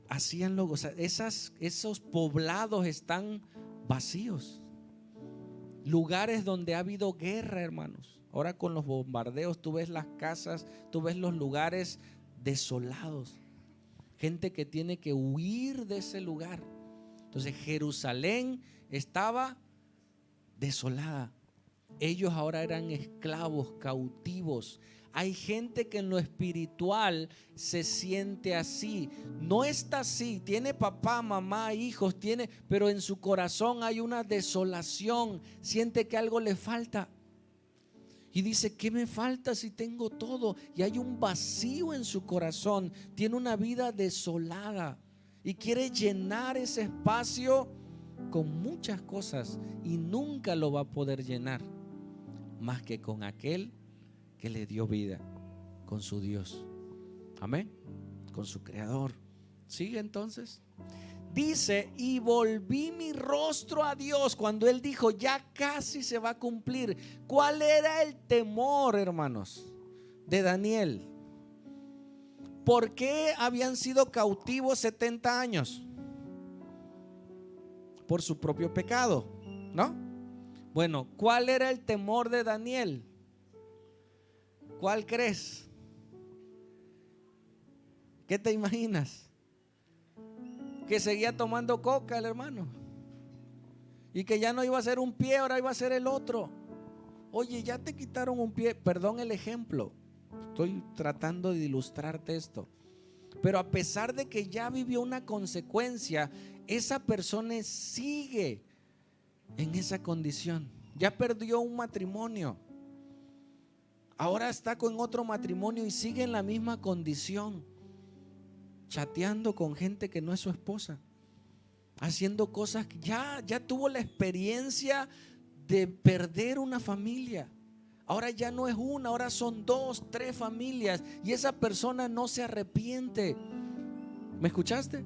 Hacían o sea, esos poblados están vacíos. Lugares donde ha habido guerra, hermanos. Ahora con los bombardeos tú ves las casas, tú ves los lugares desolados. Gente que tiene que huir de ese lugar. Entonces Jerusalén estaba desolada. Ellos ahora eran esclavos, cautivos. Hay gente que en lo espiritual se siente así. No está así, tiene papá, mamá, hijos, pero en su corazón hay una desolación. Siente que algo le falta. Y dice, ¿qué me falta si tengo todo? Y hay un vacío en su corazón. Tiene una vida desolada y quiere llenar ese espacio con muchas cosas y nunca lo va a poder llenar más que con aquel que le dio vida, con su Dios. Amén. Con su creador. Sigue entonces. Dice, y volví mi rostro a Dios. Cuando él dijo, ya casi se va a cumplir. ¿Cuál era el temor, hermanos, de Daniel? ¿Por qué habían sido cautivos 70 años? Por su propio pecado, ¿no? Bueno, ¿cuál era el temor de Daniel? ¿Cuál crees? ¿Qué te imaginas? Que seguía tomando coca el hermano y que ya no iba a ser un pie, ahora iba a ser el otro. Oye, ya te quitaron un pie, perdón el ejemplo, estoy tratando de ilustrarte esto, pero a pesar de que ya vivió una consecuencia, esa persona sigue en esa condición. Ya perdió un matrimonio, ahora está con otro matrimonio y sigue en la misma condición, chateando con gente que no es su esposa, haciendo cosas que ya tuvo la experiencia de perder una familia. Ahora ya no es una, ahora son 2, 3 familias y esa persona no se arrepiente. ¿Me escuchaste?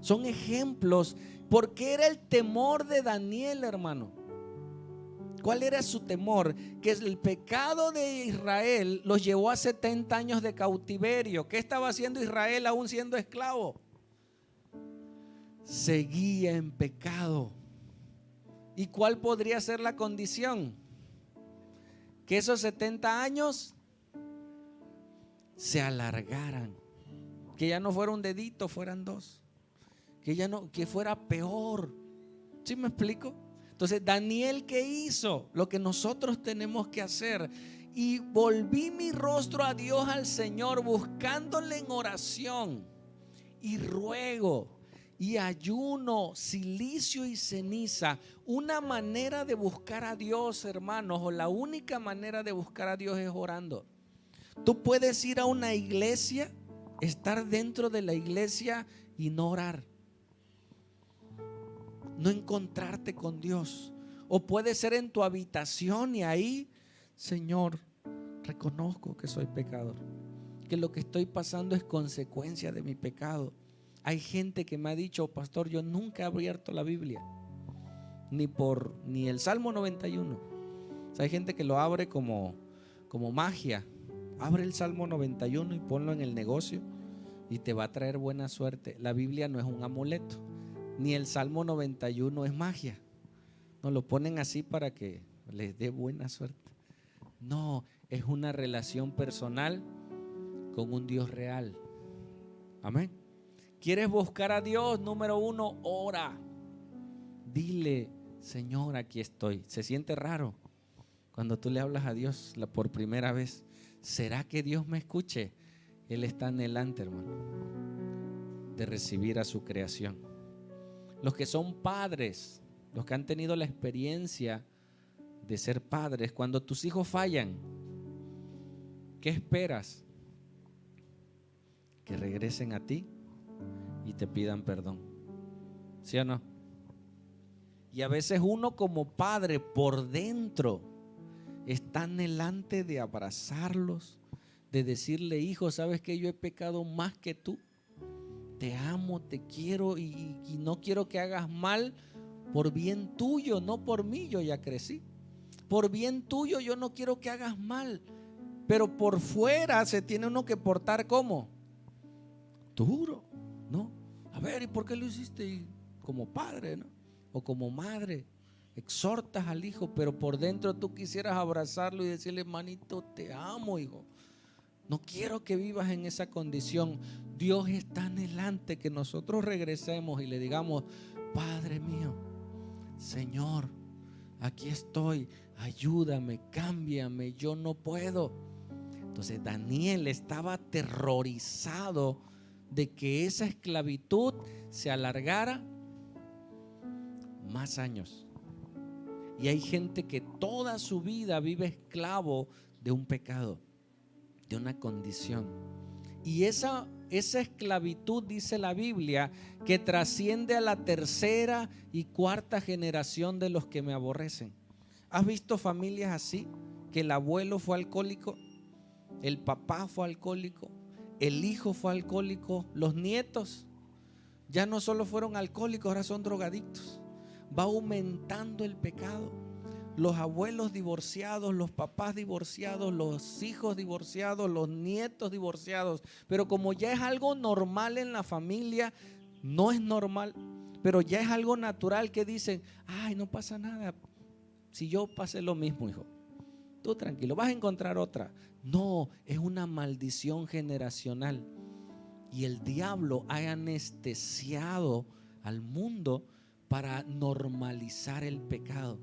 Son ejemplos. ¿Por qué era el temor de Daniel, hermano? ¿Cuál era su temor? Que el pecado de Israel los llevó a 70 años de cautiverio. ¿Qué estaba haciendo Israel aún siendo esclavo? Seguía en pecado. ¿Y cuál podría ser la condición? Que esos 70 años se alargaran. Que ya no fuera un dedito, fueran 2. Que fuera peor. ¿Sí me explico? Entonces Daniel, ¿qué hizo? Lo que nosotros tenemos que hacer. Y volví mi rostro a Dios, al Señor, buscándole en oración y ruego y ayuno, silicio y ceniza. Una manera de buscar a Dios, hermanos, o la única manera de buscar a Dios es orando. Tú puedes ir a una iglesia, estar dentro de la iglesia y no orar, no encontrarte con Dios. O puede ser en tu habitación y ahí, Señor, reconozco que soy pecador, que lo que estoy pasando es consecuencia de mi pecado. Hay gente que me ha dicho, pastor, yo nunca he abierto la Biblia, ni el Salmo 91. O sea, hay gente que lo abre como magia. Abre el Salmo 91 y ponlo en el negocio y te va a traer buena suerte. La Biblia no es un amuleto, ni el Salmo 91 es magia. No lo ponen así para que les dé buena suerte. No, es una relación personal con un Dios real. Amén. ¿Quieres buscar a Dios? Número 1, ora. Dile, Señor, aquí estoy. Se siente raro cuando tú le hablas a Dios por primera vez. ¿Será que Dios me escuche? Él está anhelante, hermano, de recibir a su creación. Los que son padres, los que han tenido la experiencia de ser padres, cuando tus hijos fallan, ¿qué esperas? Que regresen a ti y te pidan perdón. ¿Sí o no? Y a veces uno como padre por dentro está anhelante de abrazarlos, de decirle, hijo, ¿sabes que yo he pecado más que tú? Te amo, te quiero y no quiero que hagas mal por bien tuyo, no por mí, yo ya crecí. Por bien tuyo yo no quiero que hagas mal, pero por fuera se tiene uno que portar como duro, ¿no? A ver, ¿y por qué lo hiciste? Y como padre, ¿no? O como madre, exhortas al hijo, pero por dentro tú quisieras abrazarlo y decirle, manito, te amo, hijo. No quiero que vivas en esa condición. Dios está anhelante que nosotros regresemos y le digamos, Padre mío, Señor, aquí estoy, ayúdame, cámbiame, yo no puedo. Entonces Daniel estaba aterrorizado de que esa esclavitud se alargara más años. Y hay gente que toda su vida vive esclavo de un pecado, de una condición. Y esa esclavitud, dice la Biblia, que trasciende a la tercera y cuarta generación de los que me aborrecen. ¿Has visto familias así? Que el abuelo fue alcohólico, el papá fue alcohólico, el hijo fue alcohólico, los nietos ya no solo fueron alcohólicos, ahora son drogadictos. Va aumentando el pecado. Los abuelos divorciados, los papás divorciados, los hijos divorciados, los nietos divorciados. Pero como ya es algo normal en la familia, no es normal, pero ya es algo natural que dicen, ay, no pasa nada. Si yo pasé lo mismo, hijo, tú tranquilo, vas a encontrar otra. No, es una maldición generacional. Y el diablo ha anestesiado al mundo para normalizar el pecado,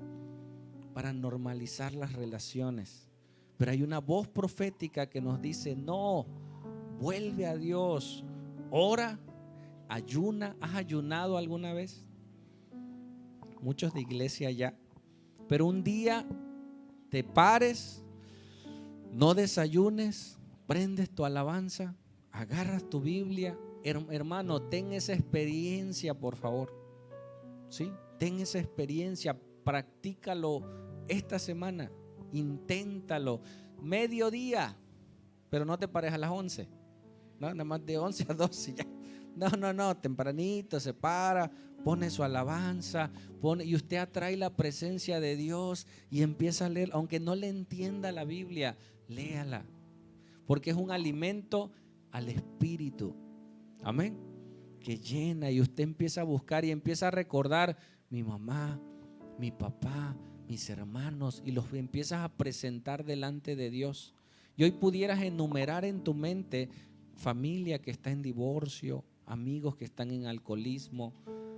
para normalizar las relaciones. Pero hay una voz profética que nos dice, no, vuelve a Dios, ora, ayuna. ¿Has ayunado alguna vez? Muchos de iglesia ya. Pero un día te pares, no desayunes, prendes tu alabanza, agarras tu Biblia. Hermano, ten esa experiencia, por favor. ¿Sí? Ten esa experiencia, practícalo esta semana, inténtalo. Mediodía, pero no te pares a las 11, ¿no? Nada más de 11 a 12 ya. No, tempranito se para, pone su alabanza, y usted atrae la presencia de Dios y empieza a leer, aunque no le entienda la Biblia, léala, porque es un alimento al espíritu, amén, que llena, y usted empieza a buscar y empieza a recordar mi mamá, mi papá, mis hermanos, y los empiezas a presentar delante de Dios. Y hoy pudieras enumerar en tu mente familia que está en divorcio, amigos que están en alcoholismo,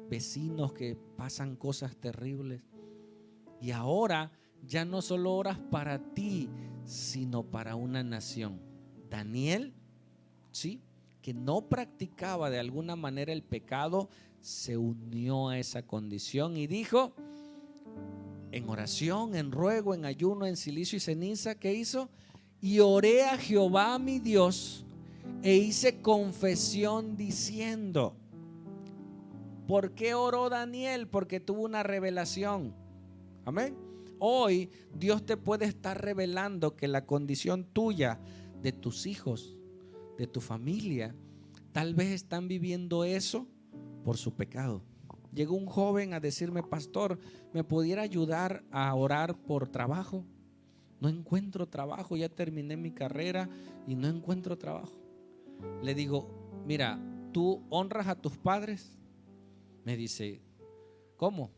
vecinos que pasan cosas terribles. Y ahora ya no solo oras para ti, sino para una nación. Daniel, ¿sí?, que no practicaba de alguna manera el pecado, se unió a esa condición y dijo, en oración, en ruego, en ayuno, en silicio y ceniza, ¿qué hizo? Y oré a Jehová mi Dios e hice confesión diciendo. ¿Por qué oró Daniel? Porque tuvo una revelación. Amén. Hoy Dios te puede estar revelando que la condición tuya, de tus hijos, de tu familia, tal vez están viviendo eso por su pecado. Llegó un joven a decirme, pastor, ¿me pudiera ayudar a orar por trabajo? No encuentro trabajo, ya terminé mi carrera y no encuentro trabajo. Le digo, mira, ¿tú honras a tus padres? Me dice, ¿cómo?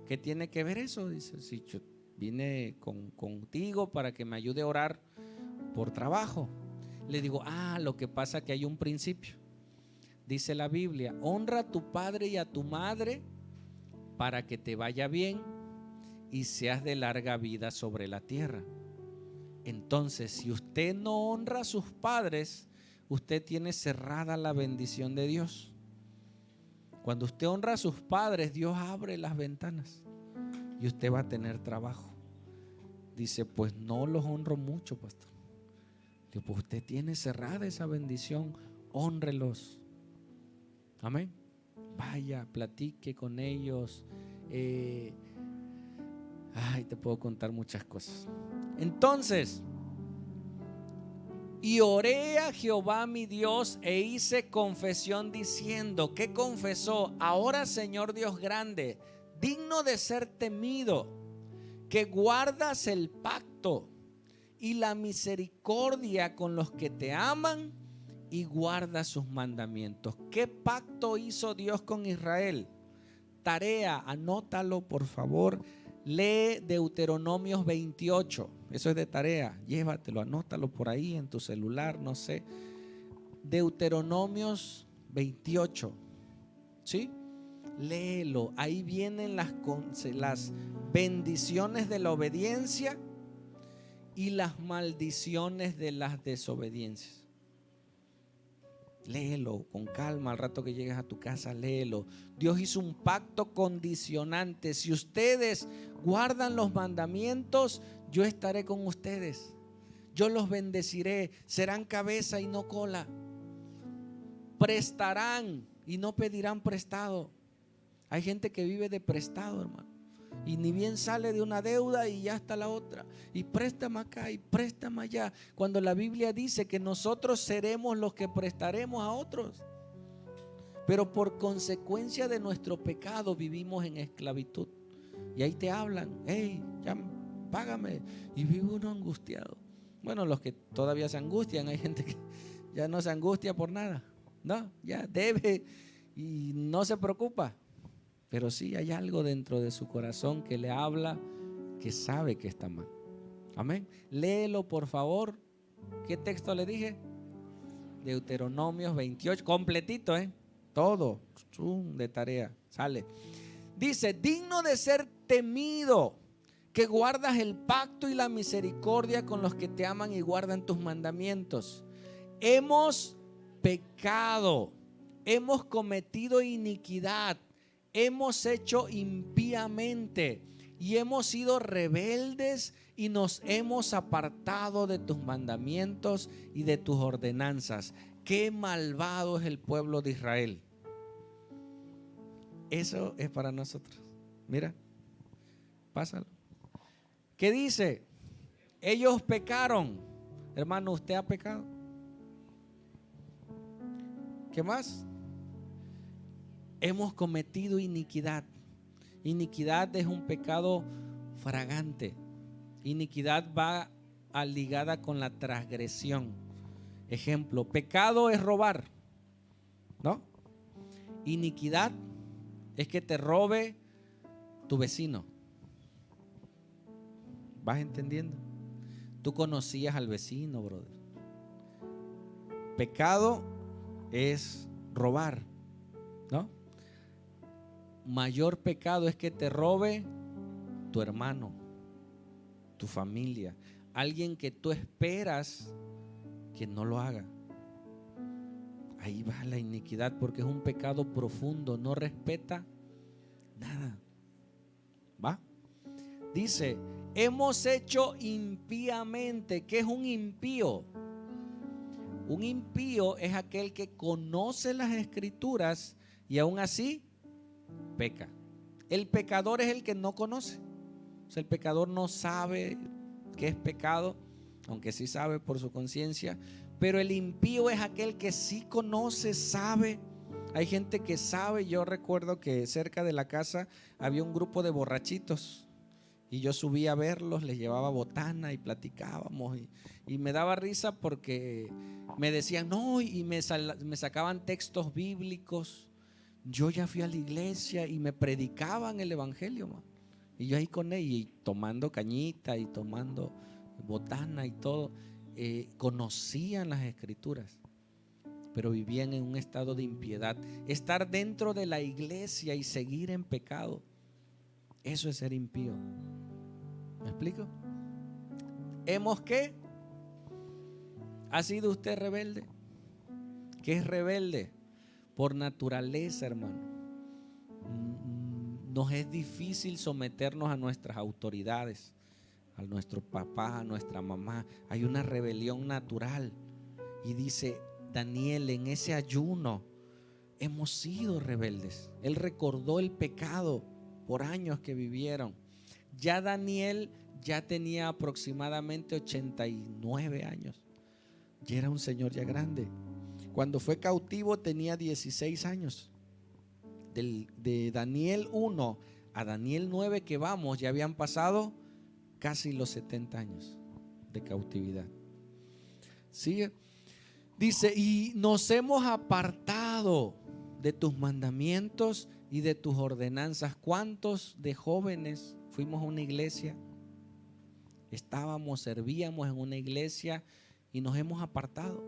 ¿Qué tiene que ver eso? Dice, si yo vine contigo para que me ayude a orar por trabajo. Le digo, lo que pasa es que hay un principio. Dice la Biblia, honra a tu padre y a tu madre para que te vaya bien y seas de larga vida sobre la tierra. Entonces, si usted no honra a sus padres, usted tiene cerrada la bendición de Dios. Cuando usted honra a sus padres, Dios abre las ventanas y usted va a tener trabajo. Dice, pues no los honro mucho, pastor. Digo, pues usted tiene cerrada esa bendición, hónrelos. Amén. Vaya, platique con ellos. Te puedo contar muchas cosas. Entonces, y oré a Jehová mi Dios e hice confesión diciendo, ¿qué confesó? Ahora, Señor Dios grande, digno de ser temido, que guardas el pacto y la misericordia con los que te aman y guardas sus mandamientos. ¿Qué pacto hizo Dios con Israel? Tarea, anótalo por favor. Lee Deuteronomios 28. Eso es de tarea. Llévatelo, anótalo por ahí en tu celular, no sé. Deuteronomios 28. ¿Sí? Léelo. Ahí vienen las bendiciones de la obediencia y las maldiciones de las desobediencias. Léelo con calma, al rato que llegues a tu casa, léelo. Dios hizo un pacto condicionante. Si ustedes guardan los mandamientos, yo estaré con ustedes. Yo los bendeciré. Serán cabeza y no cola. Prestarán y no pedirán prestado. Hay gente que vive de prestado, hermano. Y ni bien sale de una deuda y ya está la otra. Y préstame acá y préstame allá. Cuando la Biblia dice que nosotros seremos los que prestaremos a otros. Pero por consecuencia de nuestro pecado vivimos en esclavitud. Y ahí te hablan, hey, ya págame. Y vive uno angustiado. Bueno, los que todavía se angustian, hay gente que ya no se angustia por nada. No, ya debe y no se preocupa. Pero sí hay algo dentro de su corazón que le habla, que sabe que está mal. Amén. Léelo por favor. ¿Qué texto le dije? Deuteronomios 28, completito, todo de tarea, sale. Dice, digno de ser temido, que guardas el pacto y la misericordia con los que te aman y guardan tus mandamientos. Hemos pecado, hemos cometido iniquidad, hemos hecho impíamente y hemos sido rebeldes y nos hemos apartado de tus mandamientos y de tus ordenanzas. Qué malvado es el pueblo de Israel. Eso es para nosotros. Mira, pásalo. ¿Qué dice? Ellos pecaron. Hermano, ¿usted ha pecado? ¿Qué más? Hemos cometido iniquidad. Iniquidad es un pecado fragante. Iniquidad va ligada con la transgresión. Ejemplo, pecado es robar, ¿no? Iniquidad es que te robe tu vecino. ¿Vas entendiendo? Tú conocías al vecino, brother. Pecado es robar, ¿no? Mayor pecado es que te robe tu hermano, tu familia, alguien que tú esperas que no lo haga. Ahí va la iniquidad porque es un pecado profundo, no respeta nada. ¿Va? Dice, hemos hecho impíamente. ¿Qué es un impío? Un impío es aquel que conoce las escrituras y aún así peca. El pecador es el que no conoce. O sea, el pecador no sabe qué es pecado, aunque sí sabe por su conciencia. Pero el impío es aquel que sí conoce, sabe. Hay gente que sabe. Yo recuerdo que cerca de la casa había un grupo de borrachitos y yo subía a verlos, les llevaba botana y platicábamos y me daba risa porque me decían no, y me sacaban textos bíblicos. Yo ya fui a la iglesia y me predicaban el evangelio, man. Y yo ahí con ellos y tomando cañita y tomando botana y todo, conocían las escrituras, pero vivían en un estado de impiedad. Estar dentro de la iglesia y seguir en pecado Eso es ser impío. ¿Me explico? ¿Hemos qué? ¿Ha sido usted rebelde? ¿Qué es rebelde? Por naturaleza, hermano. Nos es difícil someternos a nuestras autoridades, a nuestro papá, a nuestra mamá. Hay una rebelión natural. Y dice Daniel, en ese ayuno hemos sido rebeldes. Él recordó el pecado por años que vivieron. Ya Daniel ya tenía aproximadamente 89 años. Ya era un señor ya grande. Cuando fue cautivo tenía 16 años. De Daniel 1 a Daniel 9 que vamos, ya habían pasado casi los 70 años de cautividad. ¿Sí? Dice, y nos hemos apartado de tus mandamientos y de tus ordenanzas. ¿Cuántos de jóvenes fuimos a una iglesia? Servíamos en una iglesia y nos hemos apartado.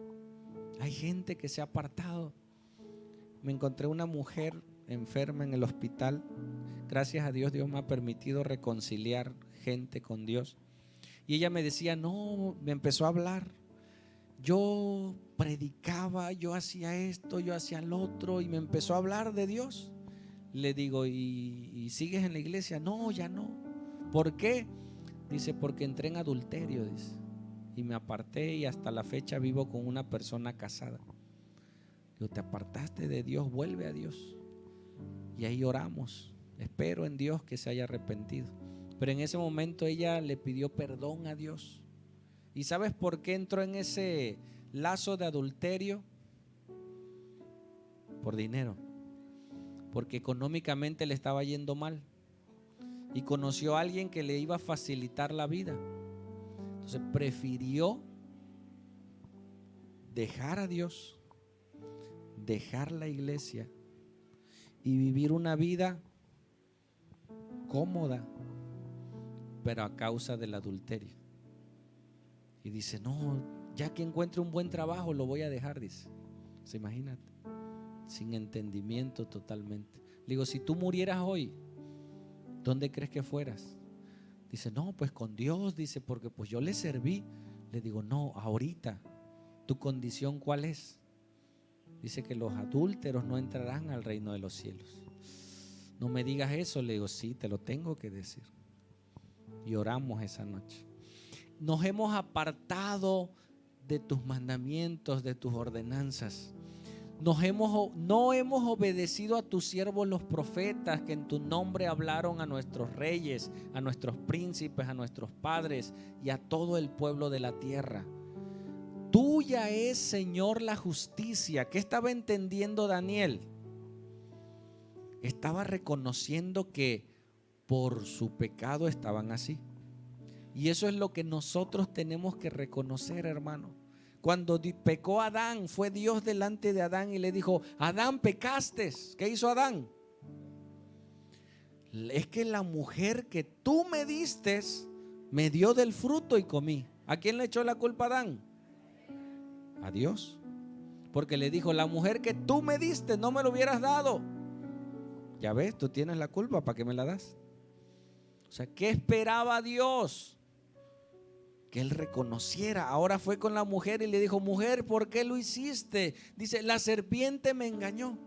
Hay gente que se ha apartado. Me encontré una mujer enferma en el hospital. Gracias a Dios, Dios me ha permitido reconciliar gente con Dios. Y ella me decía, no, me empezó a hablar. Yo predicaba, yo hacía esto, yo hacía lo otro, y me empezó a hablar de Dios. Le digo, ¿y sigues en la iglesia? No, ya no. ¿Por qué? Dice, porque entré en adulterio, dice, y me aparté, y hasta la fecha vivo con una persona casada. Digo, te apartaste de Dios, vuelve a Dios. Y ahí oramos. Espero en Dios que se haya arrepentido. Pero en ese momento ella le pidió perdón a Dios. ¿Y sabes por qué entró en ese lazo de adulterio? Por dinero. Porque económicamente le estaba yendo mal. Y conoció a alguien que le iba a facilitar la vida. Entonces prefirió dejar a Dios, dejar la iglesia y vivir una vida cómoda, pero a causa del adulterio. Y dice, no, ya que encuentre un buen trabajo lo voy a dejar, dice. ¿Se imagínate? Sin entendimiento totalmente. Le digo, si tú murieras hoy, ¿dónde crees que fueras? Dice, no, pues con Dios, dice, porque pues yo le serví. Le digo, no, ahorita, ¿tu condición cuál es? Dice que los adúlteros no entrarán al reino de los cielos. No me digas eso. Le digo, sí, te lo tengo que decir. Y oramos esa noche. Nos hemos apartado de tus mandamientos, de tus ordenanzas. No hemos obedecido a tus siervos los profetas, que en tu nombre hablaron a nuestros reyes, a nuestros príncipes, a nuestros padres y a todo el pueblo de la tierra. Tuya es, Señor, la justicia. ¿Qué estaba entendiendo Daniel? Estaba reconociendo que por su pecado estaban así. Y eso es lo que nosotros tenemos que reconocer, hermano. Cuando pecó Adán, fue Dios delante de Adán y le dijo, Adán, pecaste. ¿Qué hizo Adán? Es que la mujer que tú me diste me dio del fruto y comí. ¿A quién le echó la culpa Adán? A Dios. Porque le dijo, la mujer que tú me diste no me lo hubieras dado. Ya ves, tú tienes la culpa, ¿para qué me la das? O sea, ¿qué esperaba Dios? Que él reconociera. Ahora fue con la mujer y le dijo, mujer, ¿por qué lo hiciste? Dice, la serpiente me engañó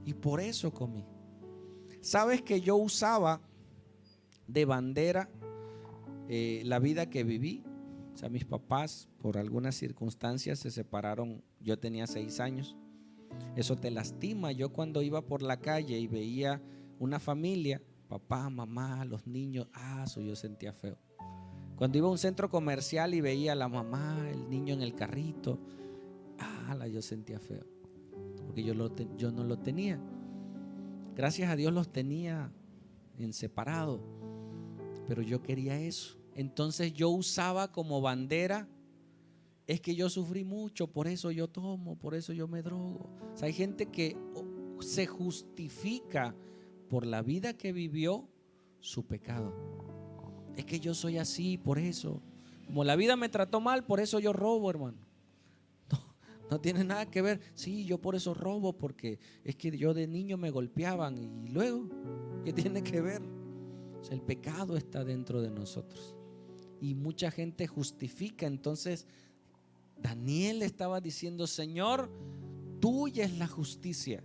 y por eso comí. ¿Sabes que yo usaba de bandera la vida que viví? O sea, mis papás por algunas circunstancias se separaron. Yo tenía 6 años. Eso te lastima. Yo cuando iba por la calle y veía una familia, papá, mamá, los niños, eso yo sentía feo. Cuando iba a un centro comercial y veía a la mamá, el niño en el carrito, yo sentía feo. Porque yo no lo tenía. Gracias a Dios los tenía en separado. Pero yo quería eso. Entonces yo usaba como bandera, es que yo sufrí mucho, por eso yo tomo, por eso yo me drogo. O sea, hay gente que se justifica por la vida que vivió su pecado. Es que yo soy así, por eso. Como la vida me trató mal, por eso yo robo, hermano. No tiene nada que ver. Sí, yo por eso robo, porque es que yo de niño me golpeaban. Y luego, ¿qué tiene que ver? O sea, el pecado está dentro de nosotros. Y mucha gente justifica. Entonces, Daniel estaba diciendo: Señor, tuya es la justicia.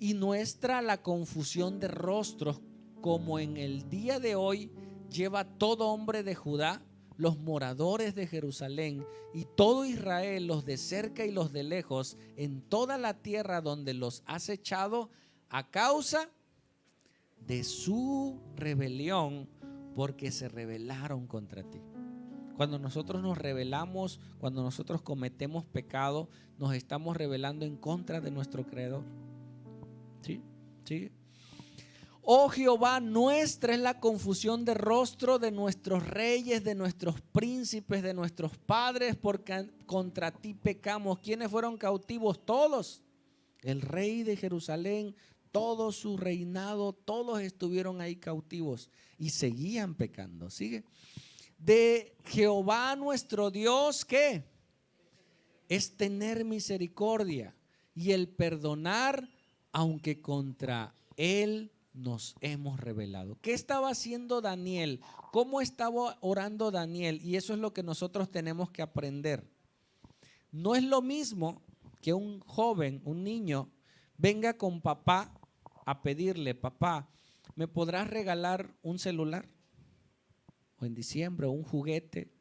Y nuestra la confusión de rostros, como en el día de hoy lleva todo hombre de Judá, los moradores de Jerusalén y todo Israel, los de cerca y los de lejos, en toda la tierra donde los has echado a causa de su rebelión, porque se rebelaron contra ti. Cuando nosotros nos rebelamos, cuando nosotros cometemos pecado, nos estamos rebelando en contra de nuestro Creador. ¿Sí? ¿Sí? Oh Jehová, nuestra es la confusión de rostro de nuestros reyes, de nuestros príncipes, de nuestros padres, porque contra ti pecamos. ¿Quiénes fueron cautivos? Todos. El rey de Jerusalén, todo su reinado, todos estuvieron ahí cautivos y seguían pecando. Sigue. De Jehová nuestro Dios, ¿qué? Es tener misericordia y el perdonar, aunque contra él nos hemos rebelado. ¿Qué estaba haciendo Daniel? ¿Cómo estaba orando Daniel? Y eso es lo que nosotros tenemos que aprender. No es lo mismo que un joven, un niño, venga con papá a pedirle: papá, ¿me podrás regalar un celular? O en diciembre, un juguete,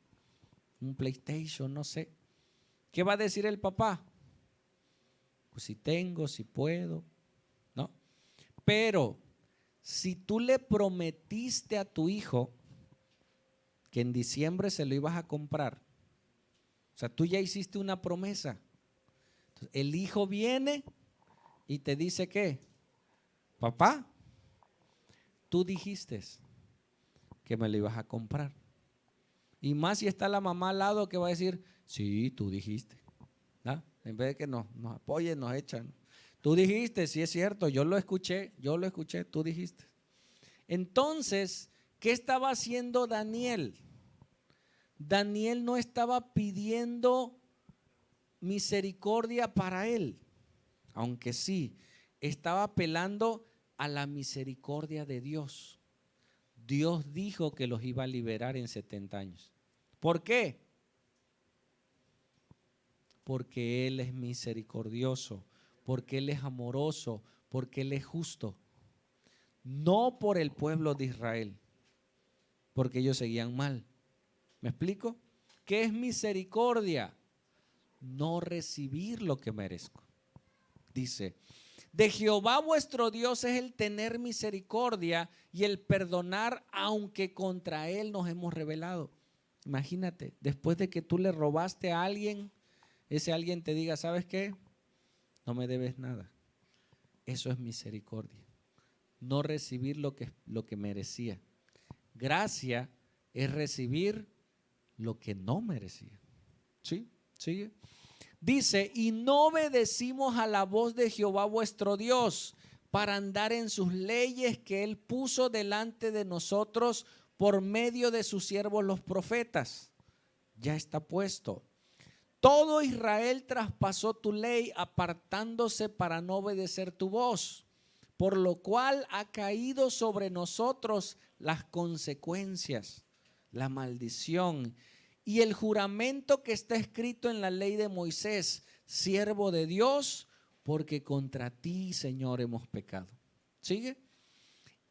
un PlayStation, no sé. ¿Qué va a decir el papá? Pues si tengo, si puedo, ¿no? Pero si tú le prometiste a tu hijo que en diciembre se lo ibas a comprar, o sea, tú ya hiciste una promesa. Entonces, el hijo viene y te dice: ¿qué? Papá, tú dijiste que me lo ibas a comprar. Y más si está la mamá al lado, que va a decir: sí, tú dijiste, ¿no? En vez de que nos apoyen, nos echan. Tú dijiste, sí es cierto, yo lo escuché, tú dijiste. Entonces, ¿qué estaba haciendo Daniel? Daniel no estaba pidiendo misericordia para él, aunque sí, estaba apelando a la misericordia de Dios. Dios dijo que los iba a liberar en 70 años. ¿Por qué? Porque Él es misericordioso, porque Él es amoroso, porque Él es justo. No por el pueblo de Israel, porque ellos seguían mal. ¿Me explico? ¿Qué es misericordia? No recibir lo que merezco. Dice: de Jehová vuestro Dios es el tener misericordia y el perdonar, aunque contra Él nos hemos rebelado. Imagínate, después de que tú le robaste a alguien, ese alguien te diga: ¿sabes qué? No me debes nada. Eso es misericordia. No recibir lo que merecía. Gracia es recibir lo que no merecía. ¿Sí? ¿Sigue? Dice: y no obedecimos a la voz de Jehová vuestro Dios para andar en sus leyes que Él puso delante de nosotros por medio de sus siervos los profetas. Ya está puesto. Todo Israel traspasó tu ley, apartándose para no obedecer tu voz, por lo cual ha caído sobre nosotros las consecuencias, la maldición y el juramento que está escrito en la ley de Moisés, siervo de Dios, porque contra ti, Señor, hemos pecado. ¿Sigue?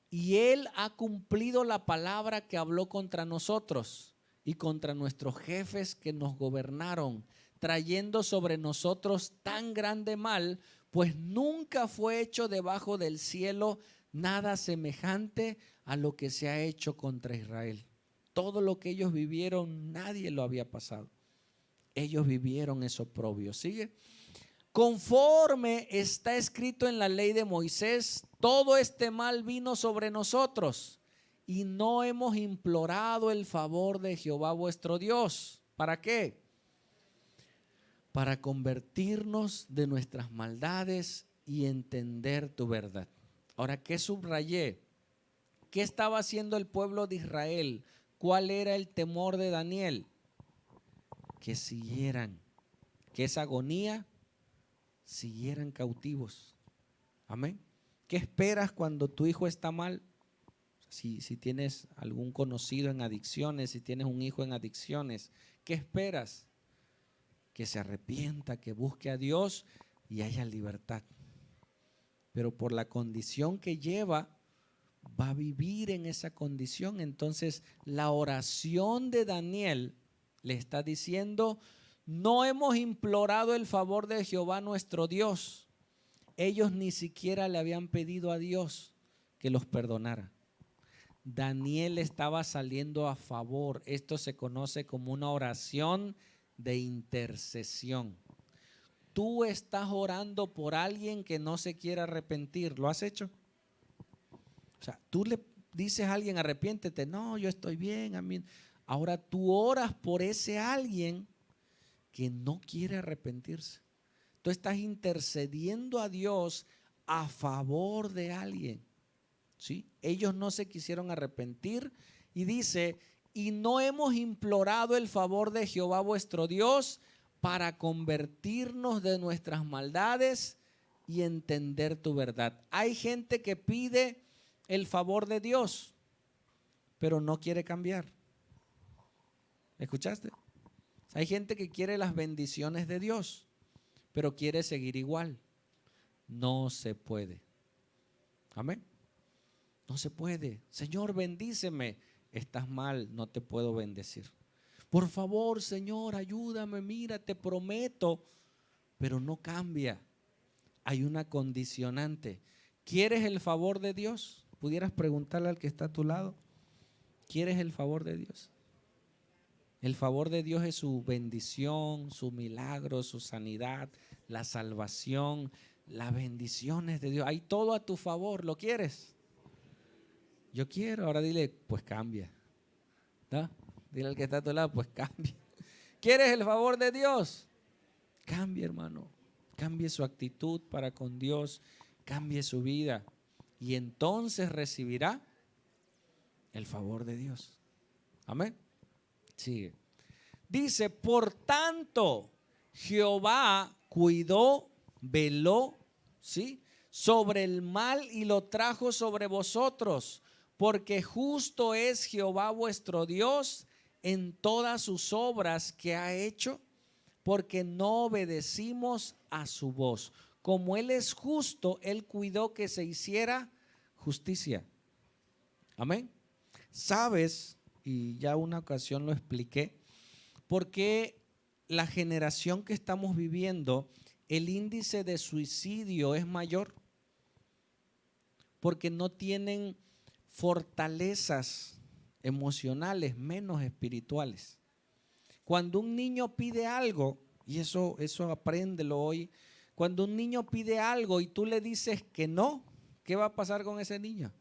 Y Él ha cumplido la palabra que habló contra nosotros y contra nuestros jefes que nos gobernaron, trayendo sobre nosotros tan grande mal, pues nunca fue hecho debajo del cielo nada semejante a lo que se ha hecho contra Israel. Todo lo que ellos vivieron, nadie lo había pasado. Ellos vivieron eso oprobio. ¿Sigue? Conforme está escrito en la ley de Moisés, todo este mal vino sobre nosotros y no hemos implorado el favor de Jehová vuestro Dios. ¿Para qué? Para convertirnos de nuestras maldades y entender tu verdad. Ahora, ¿qué subrayé? ¿Qué estaba haciendo el pueblo de Israel? ¿Cuál era el temor de Daniel? Que siguieran, que esa agonía siguieran cautivos. Amén. ¿Qué esperas cuando tu hijo está mal? Si tienes algún conocido en adicciones, si tienes un hijo en adicciones, ¿qué esperas? Que se arrepienta, que busque a Dios y haya libertad. Pero por la condición que lleva, va a vivir en esa condición. Entonces, la oración de Daniel le está diciendo: no hemos implorado el favor de Jehová nuestro Dios. Ellos ni siquiera le habían pedido a Dios que los perdonara. Daniel estaba saliendo a favor. Esto se conoce como una oración de intercesión. Tú estás orando por alguien que no se quiere arrepentir. ¿Lo has hecho? O sea, tú le dices a alguien: arrepiéntete. No, yo estoy bien. A mí. Ahora tú oras por ese alguien que no quiere arrepentirse. Tú estás intercediendo a Dios a favor de alguien. ¿Sí? Ellos no se quisieron arrepentir y dice: y no hemos implorado el favor de Jehová vuestro Dios para convertirnos de nuestras maldades y entender tu verdad. Hay gente que pide el favor de Dios, pero no quiere cambiar. ¿Escuchaste? Hay gente que quiere las bendiciones de Dios, pero quiere seguir igual. No se puede. Amén. No se puede. Señor, bendíceme. Estás mal, no te puedo bendecir. Por favor, Señor, ayúdame, mira, te prometo. Pero no cambia. Hay una condicionante. ¿Quieres el favor de Dios? ¿Pudieras preguntarle al que está a tu lado? ¿Quieres el favor de Dios? El favor de Dios es su bendición, su milagro, su sanidad, la salvación, las bendiciones de Dios. Hay todo a tu favor. ¿Lo quieres? Yo quiero. Ahora dile: pues cambia. ¿No? Dile al que está a tu lado: pues cambia. ¿Quieres el favor de Dios? Cambie, hermano. Cambie su actitud para con Dios. Cambie su vida. Y entonces recibirá el favor de Dios. Amén. Sigue. Dice: por tanto, Jehová cuidó, veló, ¿sí?, sobre el mal y lo trajo sobre vosotros, porque justo es Jehová vuestro Dios en todas sus obras que ha hecho, porque no obedecimos a su voz. Como Él es justo, Él cuidó que se hiciera justicia. Amén. ¿Sabes? Y ya una ocasión lo expliqué, porque la generación que estamos viviendo, el índice de suicidio es mayor, porque no tienen fortalezas emocionales, menos espirituales. Cuando un niño pide algo, y eso apréndelo hoy, cuando un niño pide algo y tú le dices que no, ¿qué va a pasar con ese niño?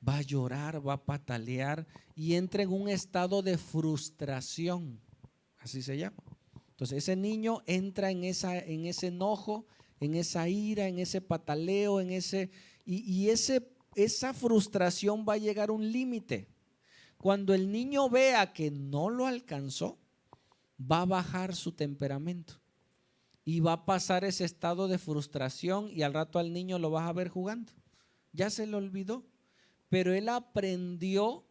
Va a llorar, va a patalear y entra en un estado de frustración, así se llama. Entonces ese niño entra en ese enojo, en esa ira, en ese pataleo, esa frustración va a llegar a un límite. Cuando el niño vea que no lo alcanzó, va a bajar su temperamento y va a pasar ese estado de frustración, y al rato al niño lo vas a ver jugando. Ya se le olvidó. Pero él aprendió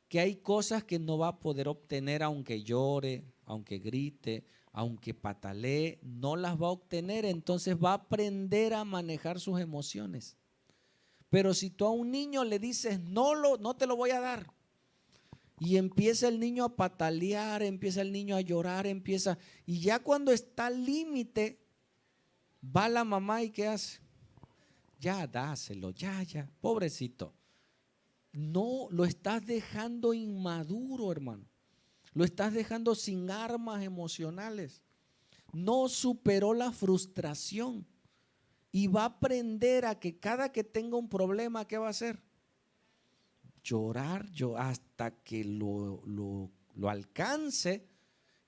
que hay cosas que no va a poder obtener aunque llore, aunque grite, aunque patalee, no las va a obtener. Entonces va a aprender a manejar sus emociones. Pero si tú a un niño le dices: no te lo voy a dar, y empieza el niño a patalear, empieza el niño a llorar, y ya cuando está al límite, va la mamá y ¿qué hace? Ya dáselo, ya, pobrecito. No, lo estás dejando inmaduro, hermano. Lo estás dejando sin armas emocionales. No superó la frustración y va a aprender a que cada que tenga un problema, ¿qué va a hacer? Llorar hasta que lo alcance,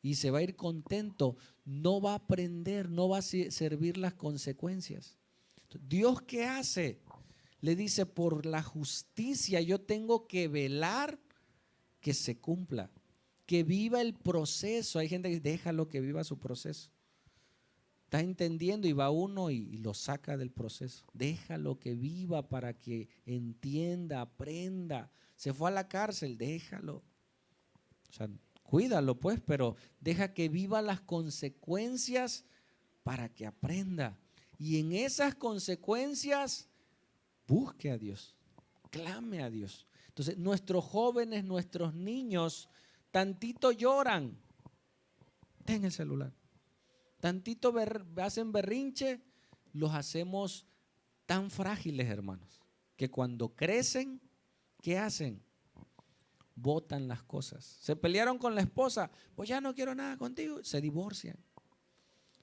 y se va a ir contento. No va a aprender, no va a servir las consecuencias. ¿Dios qué hace? Le dice: por la justicia yo tengo que velar que se cumpla, que viva el proceso. Hay gente que dice: déjalo que viva su proceso. Está entendiendo y va uno y lo saca del proceso. Déjalo que viva para que entienda, aprenda. Se fue a la cárcel, déjalo. O sea, cuídalo pues, pero deja que viva las consecuencias para que aprenda. Y en esas consecuencias, busque a Dios, clame a Dios. Entonces, nuestros jóvenes, nuestros niños, tantito lloran, ten el celular. Tantito hacen berrinche, los hacemos tan frágiles, hermanos, que cuando crecen, ¿qué hacen? Botan las cosas. Se pelearon con la esposa, pues ya no quiero nada contigo, se divorcian.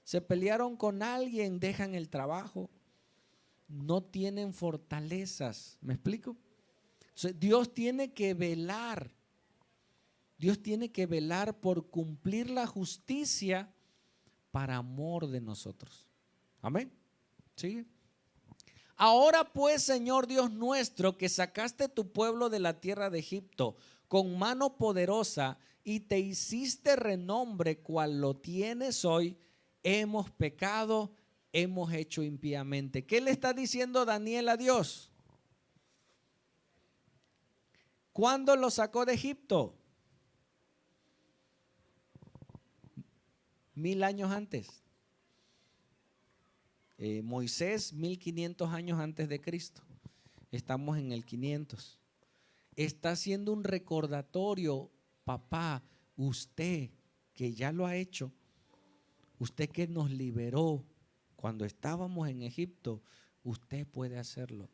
Se pelearon con alguien, dejan el trabajo. No tienen fortalezas, ¿me explico? O sea, Dios tiene que velar. Dios tiene que velar por cumplir la justicia para amor de nosotros. Amén. ¿Sigue? Ahora pues, Señor Dios nuestro, que sacaste tu pueblo de la tierra de Egipto con mano poderosa y te hiciste renombre cual lo tienes hoy, hemos pecado, hemos hecho impíamente. ¿Qué le está diciendo Daniel a Dios? ¿Cuándo lo sacó de Egipto? 1000 años antes. Moisés, 1500 años antes de Cristo. Estamos en el 500. Está haciendo un recordatorio, papá, usted que ya lo ha hecho, usted que nos liberó cuando estábamos en Egipto, usted puede hacerlo.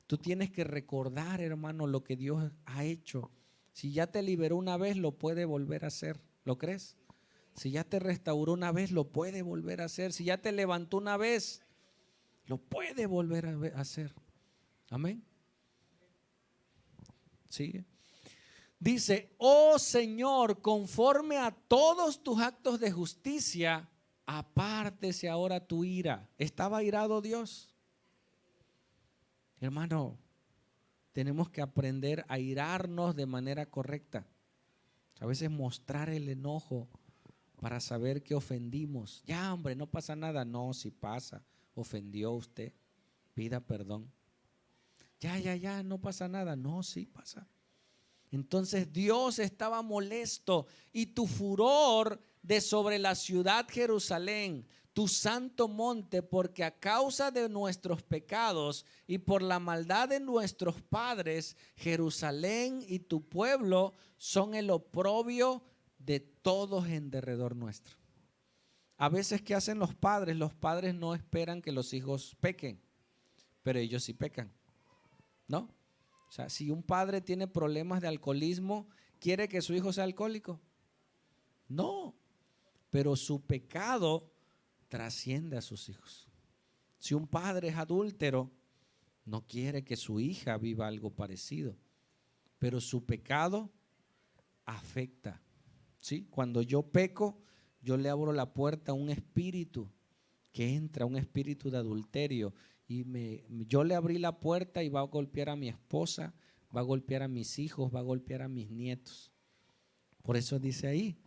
Tú tienes que recordar, hermano, lo que Dios ha hecho. Si ya te liberó una vez, lo puede volver a hacer. ¿Lo crees? Si ya te restauró una vez, lo puede volver a hacer. Si ya te levantó una vez, lo puede volver a hacer. Amén. Sigue. Dice, oh Señor, conforme a todos tus actos de justicia, apártese ahora tu ira. ¿Estaba irado Dios? Hermano, tenemos que aprender a irarnos de manera correcta. A veces mostrar el enojo para saber que ofendimos. Ya, hombre, no pasa nada. No, si pasa. Ofendió usted. Pida perdón. Ya, no pasa nada. No, sí pasa. Entonces Dios estaba molesto y tu furor de sobre la ciudad Jerusalén, tu santo monte, porque a causa de nuestros pecados y por la maldad de nuestros padres, Jerusalén y tu pueblo son el oprobio de todos en derredor nuestro. A veces, ¿qué hacen los padres? Los padres no esperan que los hijos pequen, pero ellos sí pecan, ¿no? O sea, si un padre tiene problemas de alcoholismo, ¿quiere que su hijo sea alcohólico? No, pero su pecado trasciende a sus hijos. Si un padre es adúltero, no quiere que su hija viva algo parecido, pero su pecado afecta. ¿Sí? Cuando yo peco, yo le abro la puerta a un espíritu que entra, un espíritu de adulterio. Y yo le abrí la puerta y va a golpear a mi esposa, va a golpear a mis hijos, va a golpear a mis nietos. Por eso dice ahí,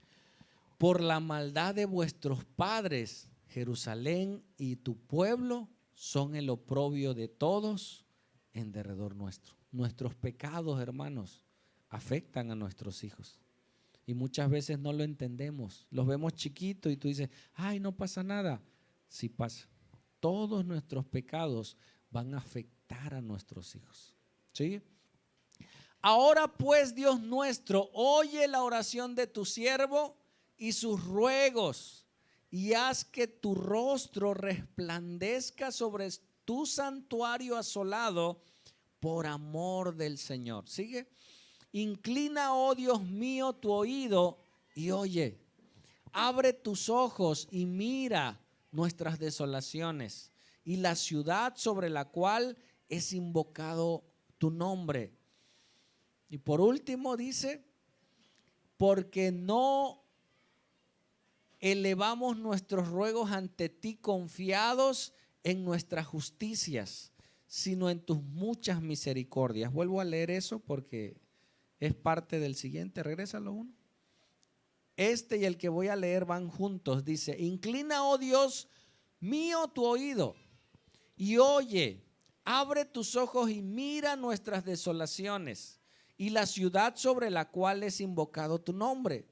por la maldad de vuestros padres, Jerusalén y tu pueblo son el oprobio de todos en derredor nuestro. Nuestros pecados, hermanos, afectan a nuestros hijos. Y muchas veces no lo entendemos. Los vemos chiquitos y tú dices, ay, no pasa nada. Sí pasa. Todos nuestros pecados van a afectar a nuestros hijos. ¿Sí? Ahora pues, Dios nuestro, oye la oración de tu siervo y sus ruegos, y haz que tu rostro resplandezca sobre tu santuario asolado por amor del Señor. ¿Sigue? Inclina, oh Dios mío, tu oído y oye. Abre tus ojos y mira nuestras desolaciones y la ciudad sobre la cual es invocado tu nombre. Y por último dice, porque no elevamos nuestros ruegos ante ti confiados en nuestras justicias, sino en tus muchas misericordias. Vuelvo a leer eso porque es parte del siguiente. Regrésalo uno. Este y el que voy a leer van juntos. Dice: inclina, oh Dios mío, tu oído y oye, abre tus ojos y mira nuestras desolaciones y la ciudad sobre la cual es invocado tu nombre.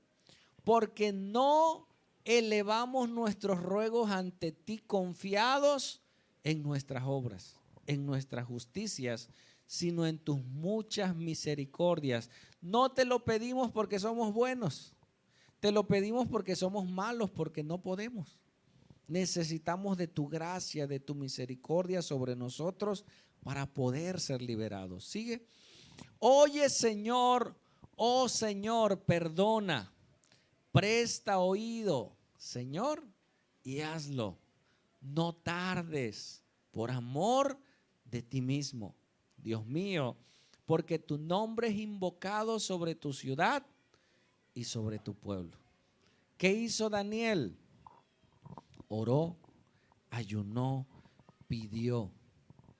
Porque no elevamos nuestros ruegos ante ti confiados en nuestras obras, en nuestras justicias, sino en tus muchas misericordias. No te lo pedimos porque somos buenos, te lo pedimos porque somos malos, porque no podemos. Necesitamos de tu gracia, de tu misericordia sobre nosotros para poder ser liberados. Sigue. Oye, Señor, oh Señor, perdona, presta oído, Señor, y hazlo. No tardes, por amor de ti mismo, Dios mío, porque tu nombre es invocado sobre tu ciudad y sobre tu pueblo. ¿Qué hizo Daniel? Oró, ayunó, pidió.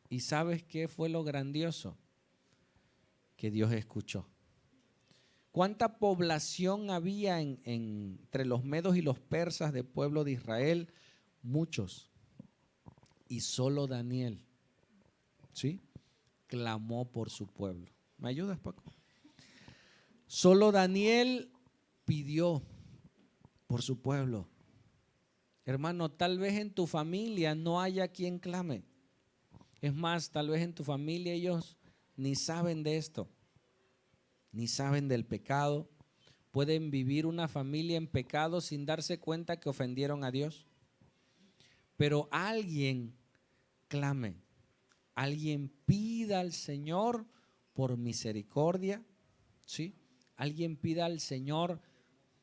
¿Y sabes qué fue lo grandioso? Que Dios escuchó. ¿Cuánta población había entre los medos y los persas del pueblo de Israel? Muchos. Y solo Daniel, ¿sí?, clamó por su pueblo. ¿Me ayudas, Paco? Solo Daniel pidió por su pueblo. Hermano, tal vez en tu familia no haya quien clame. Es más, tal vez en tu familia ellos ni saben de esto, ni saben del pecado. Pueden vivir una familia en pecado sin darse cuenta que ofendieron a Dios. Pero alguien clame, alguien pida al Señor por misericordia, ¿sí? Alguien pida al Señor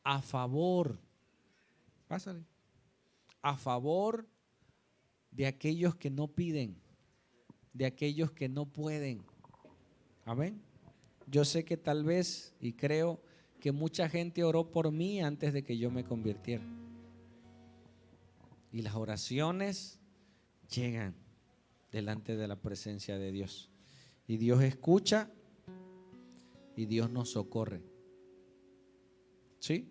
a favor, pásale, a favor de aquellos que no piden, de aquellos que no pueden. Amén. Yo sé que tal vez, y creo que mucha gente oró por mí antes de que yo me convirtiera. Y las oraciones llegan delante de la presencia de Dios. Y Dios escucha y Dios nos socorre. ¿Sí?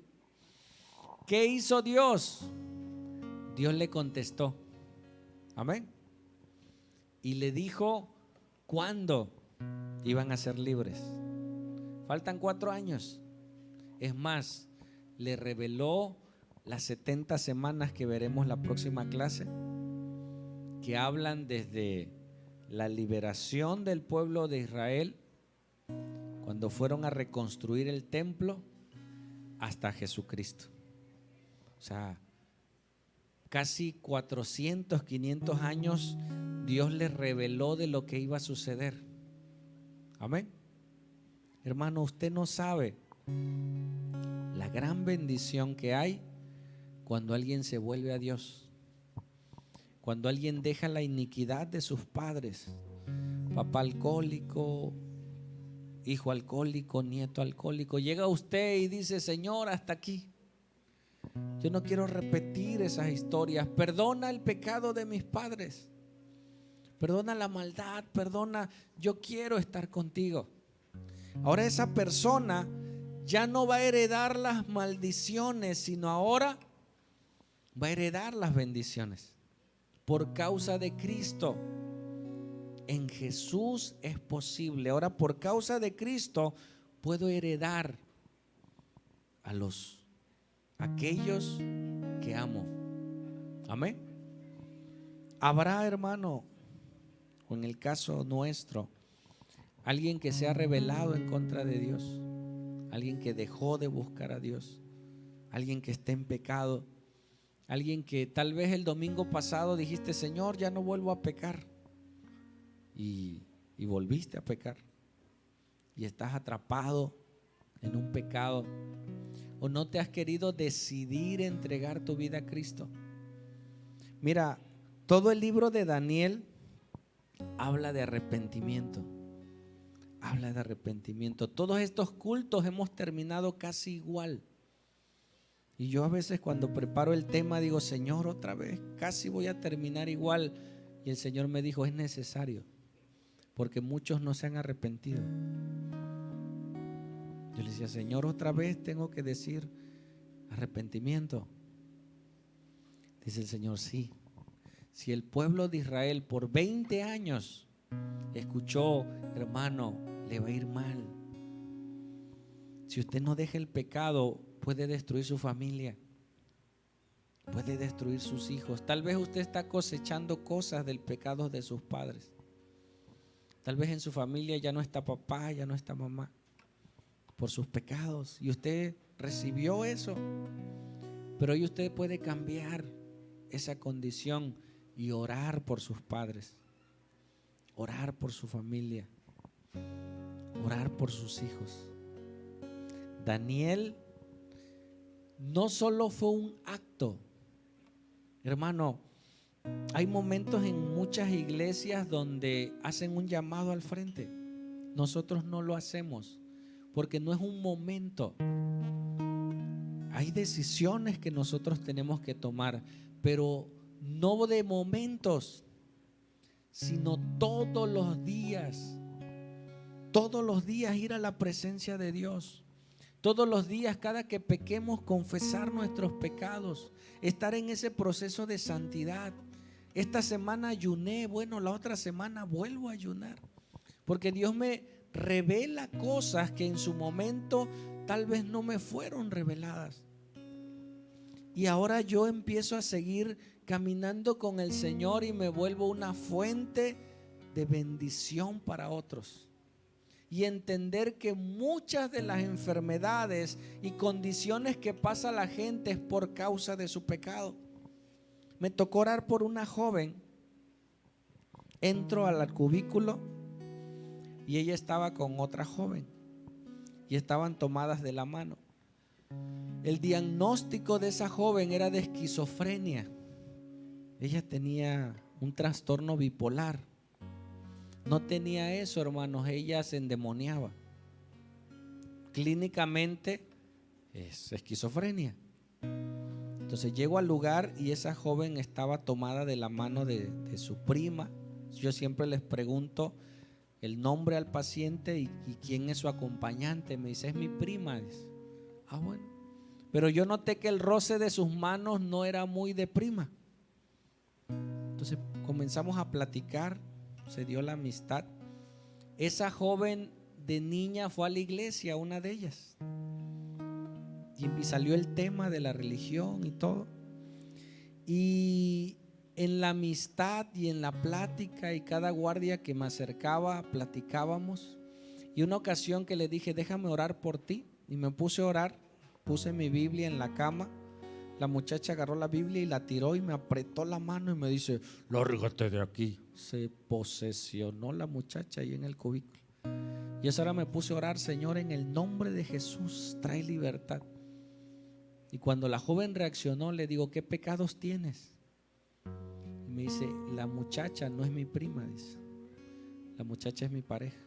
¿Qué hizo Dios? Dios le contestó. Amén. Y le dijo cuándo iban a ser libres. Faltan 4 años. Es más, le reveló las 70 semanas que veremos la próxima clase, que hablan desde la liberación del pueblo de Israel, cuando fueron a reconstruir el templo, hasta Jesucristo. O sea, casi 400, 500 años Dios les reveló de lo que iba a suceder. Amén. Hermano, usted no sabe la gran bendición que hay cuando alguien se vuelve a Dios, cuando alguien deja la iniquidad de sus padres, papá alcohólico, hijo alcohólico, nieto alcohólico. Llega usted y dice: Señor, hasta aquí. Yo no quiero repetir esas historias. Perdona el pecado de mis padres. Perdona la maldad, perdona. Yo quiero estar contigo. Ahora esa persona ya no va a heredar las maldiciones, sino ahora va a heredar las bendiciones. Por causa de Cristo. En Jesús es posible. Ahora, por causa de Cristo, puedo heredar a aquellos que amo. Amén. Habrá, hermano, o en el caso nuestro, alguien que se ha rebelado en contra de Dios, alguien que dejó de buscar a Dios, alguien que está en pecado, alguien que tal vez el domingo pasado dijiste: Señor, ya no vuelvo a pecar. Y volviste a pecar y estás atrapado en un pecado, o no te has querido decidir entregar tu vida a Cristo. Mira, todo el libro de Daniel habla de arrepentimiento, habla de arrepentimiento. Todos estos cultos hemos terminado casi igual, y yo a veces cuando preparo el tema digo: Señor, otra vez casi voy a terminar igual. Y el Señor me dijo: es necesario, porque muchos no se han arrepentido. Yo le decía: Señor, otra vez tengo que decir Arrepentimiento. Dice el Señor, sí. Si el pueblo de Israel por 20 años escuchó, hermano, le va a ir mal. Si usted no deja el pecado, puede destruir su familia, puede destruir sus hijos. Tal vez usted está cosechando cosas del pecado de sus padres. Tal vez en su familia ya no está papá, ya no está mamá, por sus pecados. Y usted recibió eso. Pero hoy usted puede cambiar esa condición y orar por sus padres, orar por su familia, orar por sus hijos. Daniel no solo fue un acto, hermano. Hay momentos en muchas iglesias donde hacen un llamado al frente. Nosotros no lo hacemos porque no es un momento. Hay decisiones que nosotros tenemos que tomar, pero no de momentos, sino todos los días. Todos los días ir a la presencia de Dios. Todos los días, cada que pequemos, confesar nuestros pecados, estar en ese proceso de santidad. Esta semana ayuné, bueno, la otra semana vuelvo a ayunar, porque Dios me revela cosas que en su momento tal vez no me fueron reveladas. Y ahora yo empiezo a seguir caminando con el Señor y me vuelvo una fuente de bendición para otros. Y entender que muchas de las enfermedades y condiciones que pasa la gente es por causa de su pecado. Me tocó orar por una joven. Entro al cubículo y ella estaba con otra joven y estaban tomadas de la mano. El diagnóstico de esa joven era de esquizofrenia. Ella tenía un trastorno bipolar. No tenía eso, hermanos, ella se endemoniaba. Clínicamente es esquizofrenia. Entonces llego al lugar y esa joven estaba tomada de la mano de su prima. Yo siempre les pregunto el nombre al paciente y quién es su acompañante. Me dice, es mi prima. Dice, ah, bueno. Pero yo noté que el roce de sus manos no era muy de prima. Entonces comenzamos a platicar, se dio la amistad. Esa joven de niña fue a la iglesia, una de ellas, y salió el tema de la religión y todo. Y en la amistad y en la plática y cada guardia que me acercaba platicábamos. Y una ocasión que le dije, déjame orar por ti, y me puse a orar. Puse mi Biblia en la cama. La muchacha agarró la Biblia y la tiró y me apretó la mano y me dice, lárgate de aquí. Se posesionó la muchacha ahí en el cubículo. Y esa hora me puse a orar, Señor, en el nombre de Jesús, trae libertad. Y cuando la joven reaccionó, le digo, ¿qué pecados tienes? Y me dice, la muchacha no es mi prima, dice. La muchacha es mi pareja.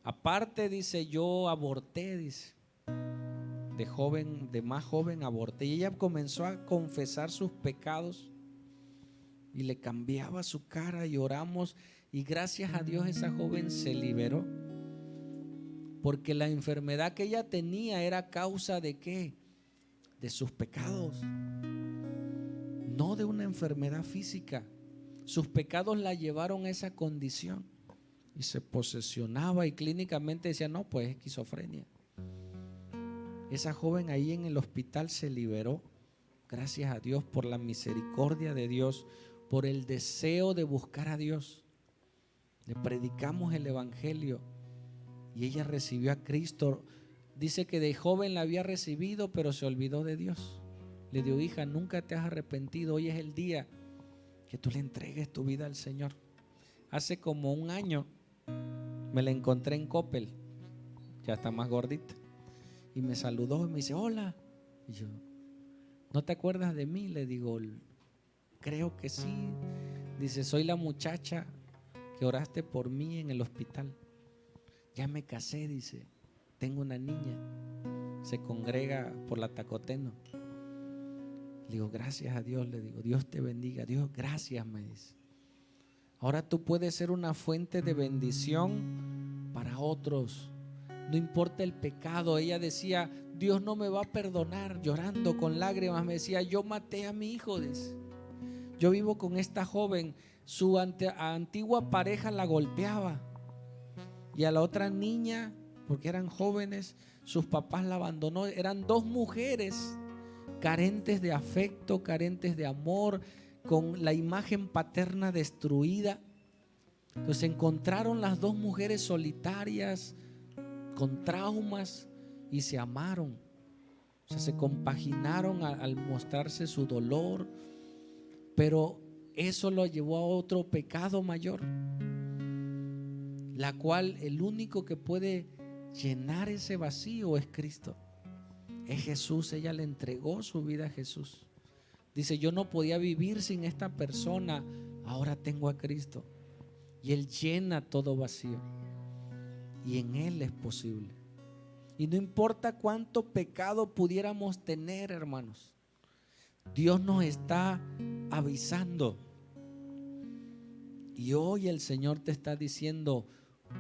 Aparte, dice, yo aborté, dice. De más joven aborté. Y ella comenzó a confesar sus pecados y le cambiaba su cara y oramos. Y gracias a Dios esa joven se liberó. Porque la enfermedad que ella tenía era causa de ¿qué? De sus pecados. No de una enfermedad física. Sus pecados la llevaron a esa condición. Y se posesionaba y clínicamente decía, no, pues es esquizofrenia. Esa joven ahí en el hospital se liberó, gracias a Dios, por la misericordia de Dios, por el deseo de buscar a Dios. Le predicamos el evangelio y ella recibió a Cristo. Dice que de joven la había recibido, pero se olvidó de Dios. Le dijo, hija, nunca te has arrepentido, hoy es el día que tú le entregues tu vida al Señor. Hace como un año me la encontré en Coppel, ya está más gordita. Y me saludó y me dice, hola. Y yo, ¿no te acuerdas de mí? Le digo, creo que sí. Dice, soy la muchacha que oraste por mí en el hospital. Ya me casé, dice, tengo una niña. Se congrega por la Tacoteno. Le digo, gracias a Dios. Le digo, Dios te bendiga. Dios, gracias, me dice. Ahora tú puedes ser una fuente de bendición para otros. No importa el pecado. Ella decía, Dios no me va a perdonar, llorando con lágrimas. Me decía, yo maté a mi hijo. Dice. Yo vivo con esta joven, su antigua pareja la golpeaba. Y a la otra niña, porque eran jóvenes, sus papás la abandonó. Eran dos mujeres carentes de afecto, carentes de amor, con la imagen paterna destruida. Entonces encontraron las dos mujeres solitarias, con traumas, y se amaron. O sea, se compaginaron al mostrarse su dolor, pero eso lo llevó a otro pecado mayor, la cual el único que puede llenar ese vacío es Cristo, es Jesús. Ella le entregó su vida a Jesús. Dice, yo no podía vivir sin esta persona, ahora tengo a Cristo y Él llena todo vacío y en Él es posible. Y no importa cuánto pecado pudiéramos tener, hermanos, Dios nos está avisando. Y hoy el Señor te está diciendo,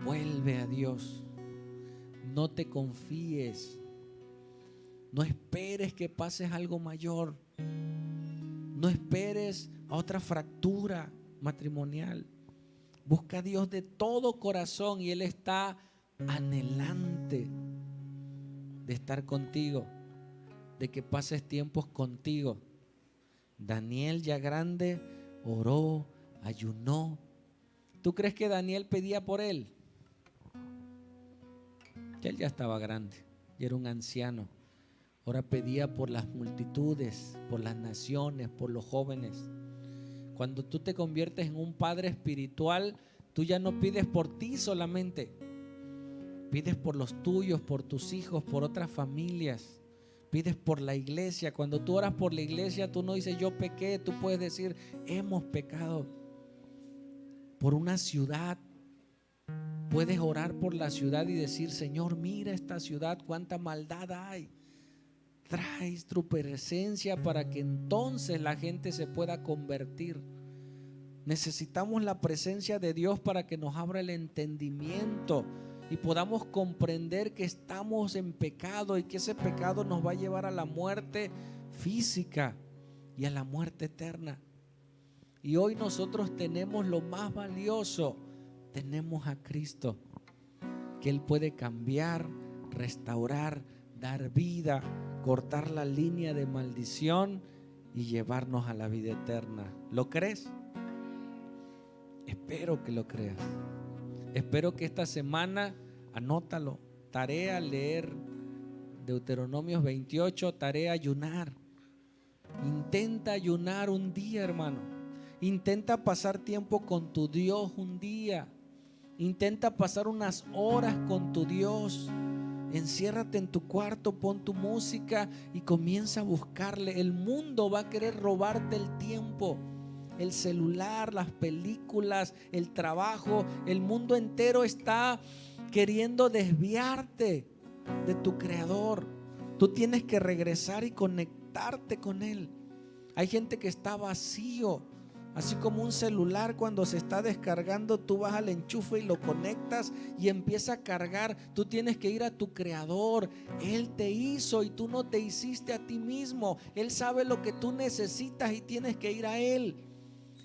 vuelve a Dios. No te confíes. No esperes que pases algo mayor. No esperes a otra fractura matrimonial. Busca a Dios de todo corazón y Él está anhelante de estar contigo, de que pases tiempos contigo. Daniel, ya grande, oró, ayunó. ¿Tú crees que Daniel pedía por él? Que él ya estaba grande y era un anciano. Ahora pedía por las multitudes, por las naciones, por los jóvenes. Cuando tú te conviertes en un padre espiritual, tú ya no pides por ti solamente. Pides por los tuyos, por tus hijos, por otras familias. Pides por la iglesia. Cuando tú oras por la iglesia, tú no dices yo pequé, tú puedes decir hemos pecado. Por una ciudad, puedes orar por la ciudad y decir, Señor, mira esta ciudad, cuánta maldad hay. Traes tu presencia para que entonces la gente se pueda convertir. Necesitamos la presencia de Dios para que nos abra el entendimiento y podamos comprender que estamos en pecado y que ese pecado nos va a llevar a la muerte física y a la muerte eterna. Y hoy nosotros tenemos lo más valioso, tenemos a Cristo, que Él puede cambiar, restaurar, dar vida, cortar la línea de maldición y llevarnos a la vida eterna. ¿Lo crees? Espero que lo creas. Espero que esta semana, anótalo, tarea leer Deuteronomios 28, tarea ayunar. Intenta ayunar un día, hermano. Intenta pasar tiempo con tu Dios un día. Intenta pasar unas horas con tu Dios. Enciérrate en tu cuarto, pon tu música y comienza a buscarle. El mundo va a querer robarte el tiempo. El celular, las películas, el trabajo, el mundo entero está queriendo desviarte de tu Creador. Tú tienes que regresar y conectarte con Él. Hay gente que está vacío, así como un celular cuando se está descargando, tú vas al enchufe y lo conectas y empieza a cargar. Tú tienes que ir a tu Creador. Él te hizo y tú no te hiciste a ti mismo. Él sabe lo que tú necesitas y tienes que ir a Él.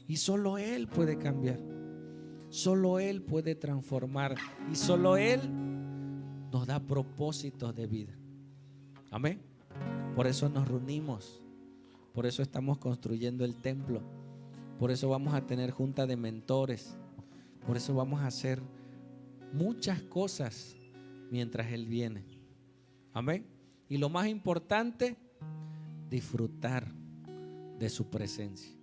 Y solo Él puede cambiar, solo Él puede transformar y solo Él nos da propósitos de vida. Amén. Por eso nos reunimos, por eso estamos construyendo el templo, por eso vamos a tener junta de mentores, por eso vamos a hacer muchas cosas mientras Él viene. Amén. Y lo más importante, disfrutar de su presencia.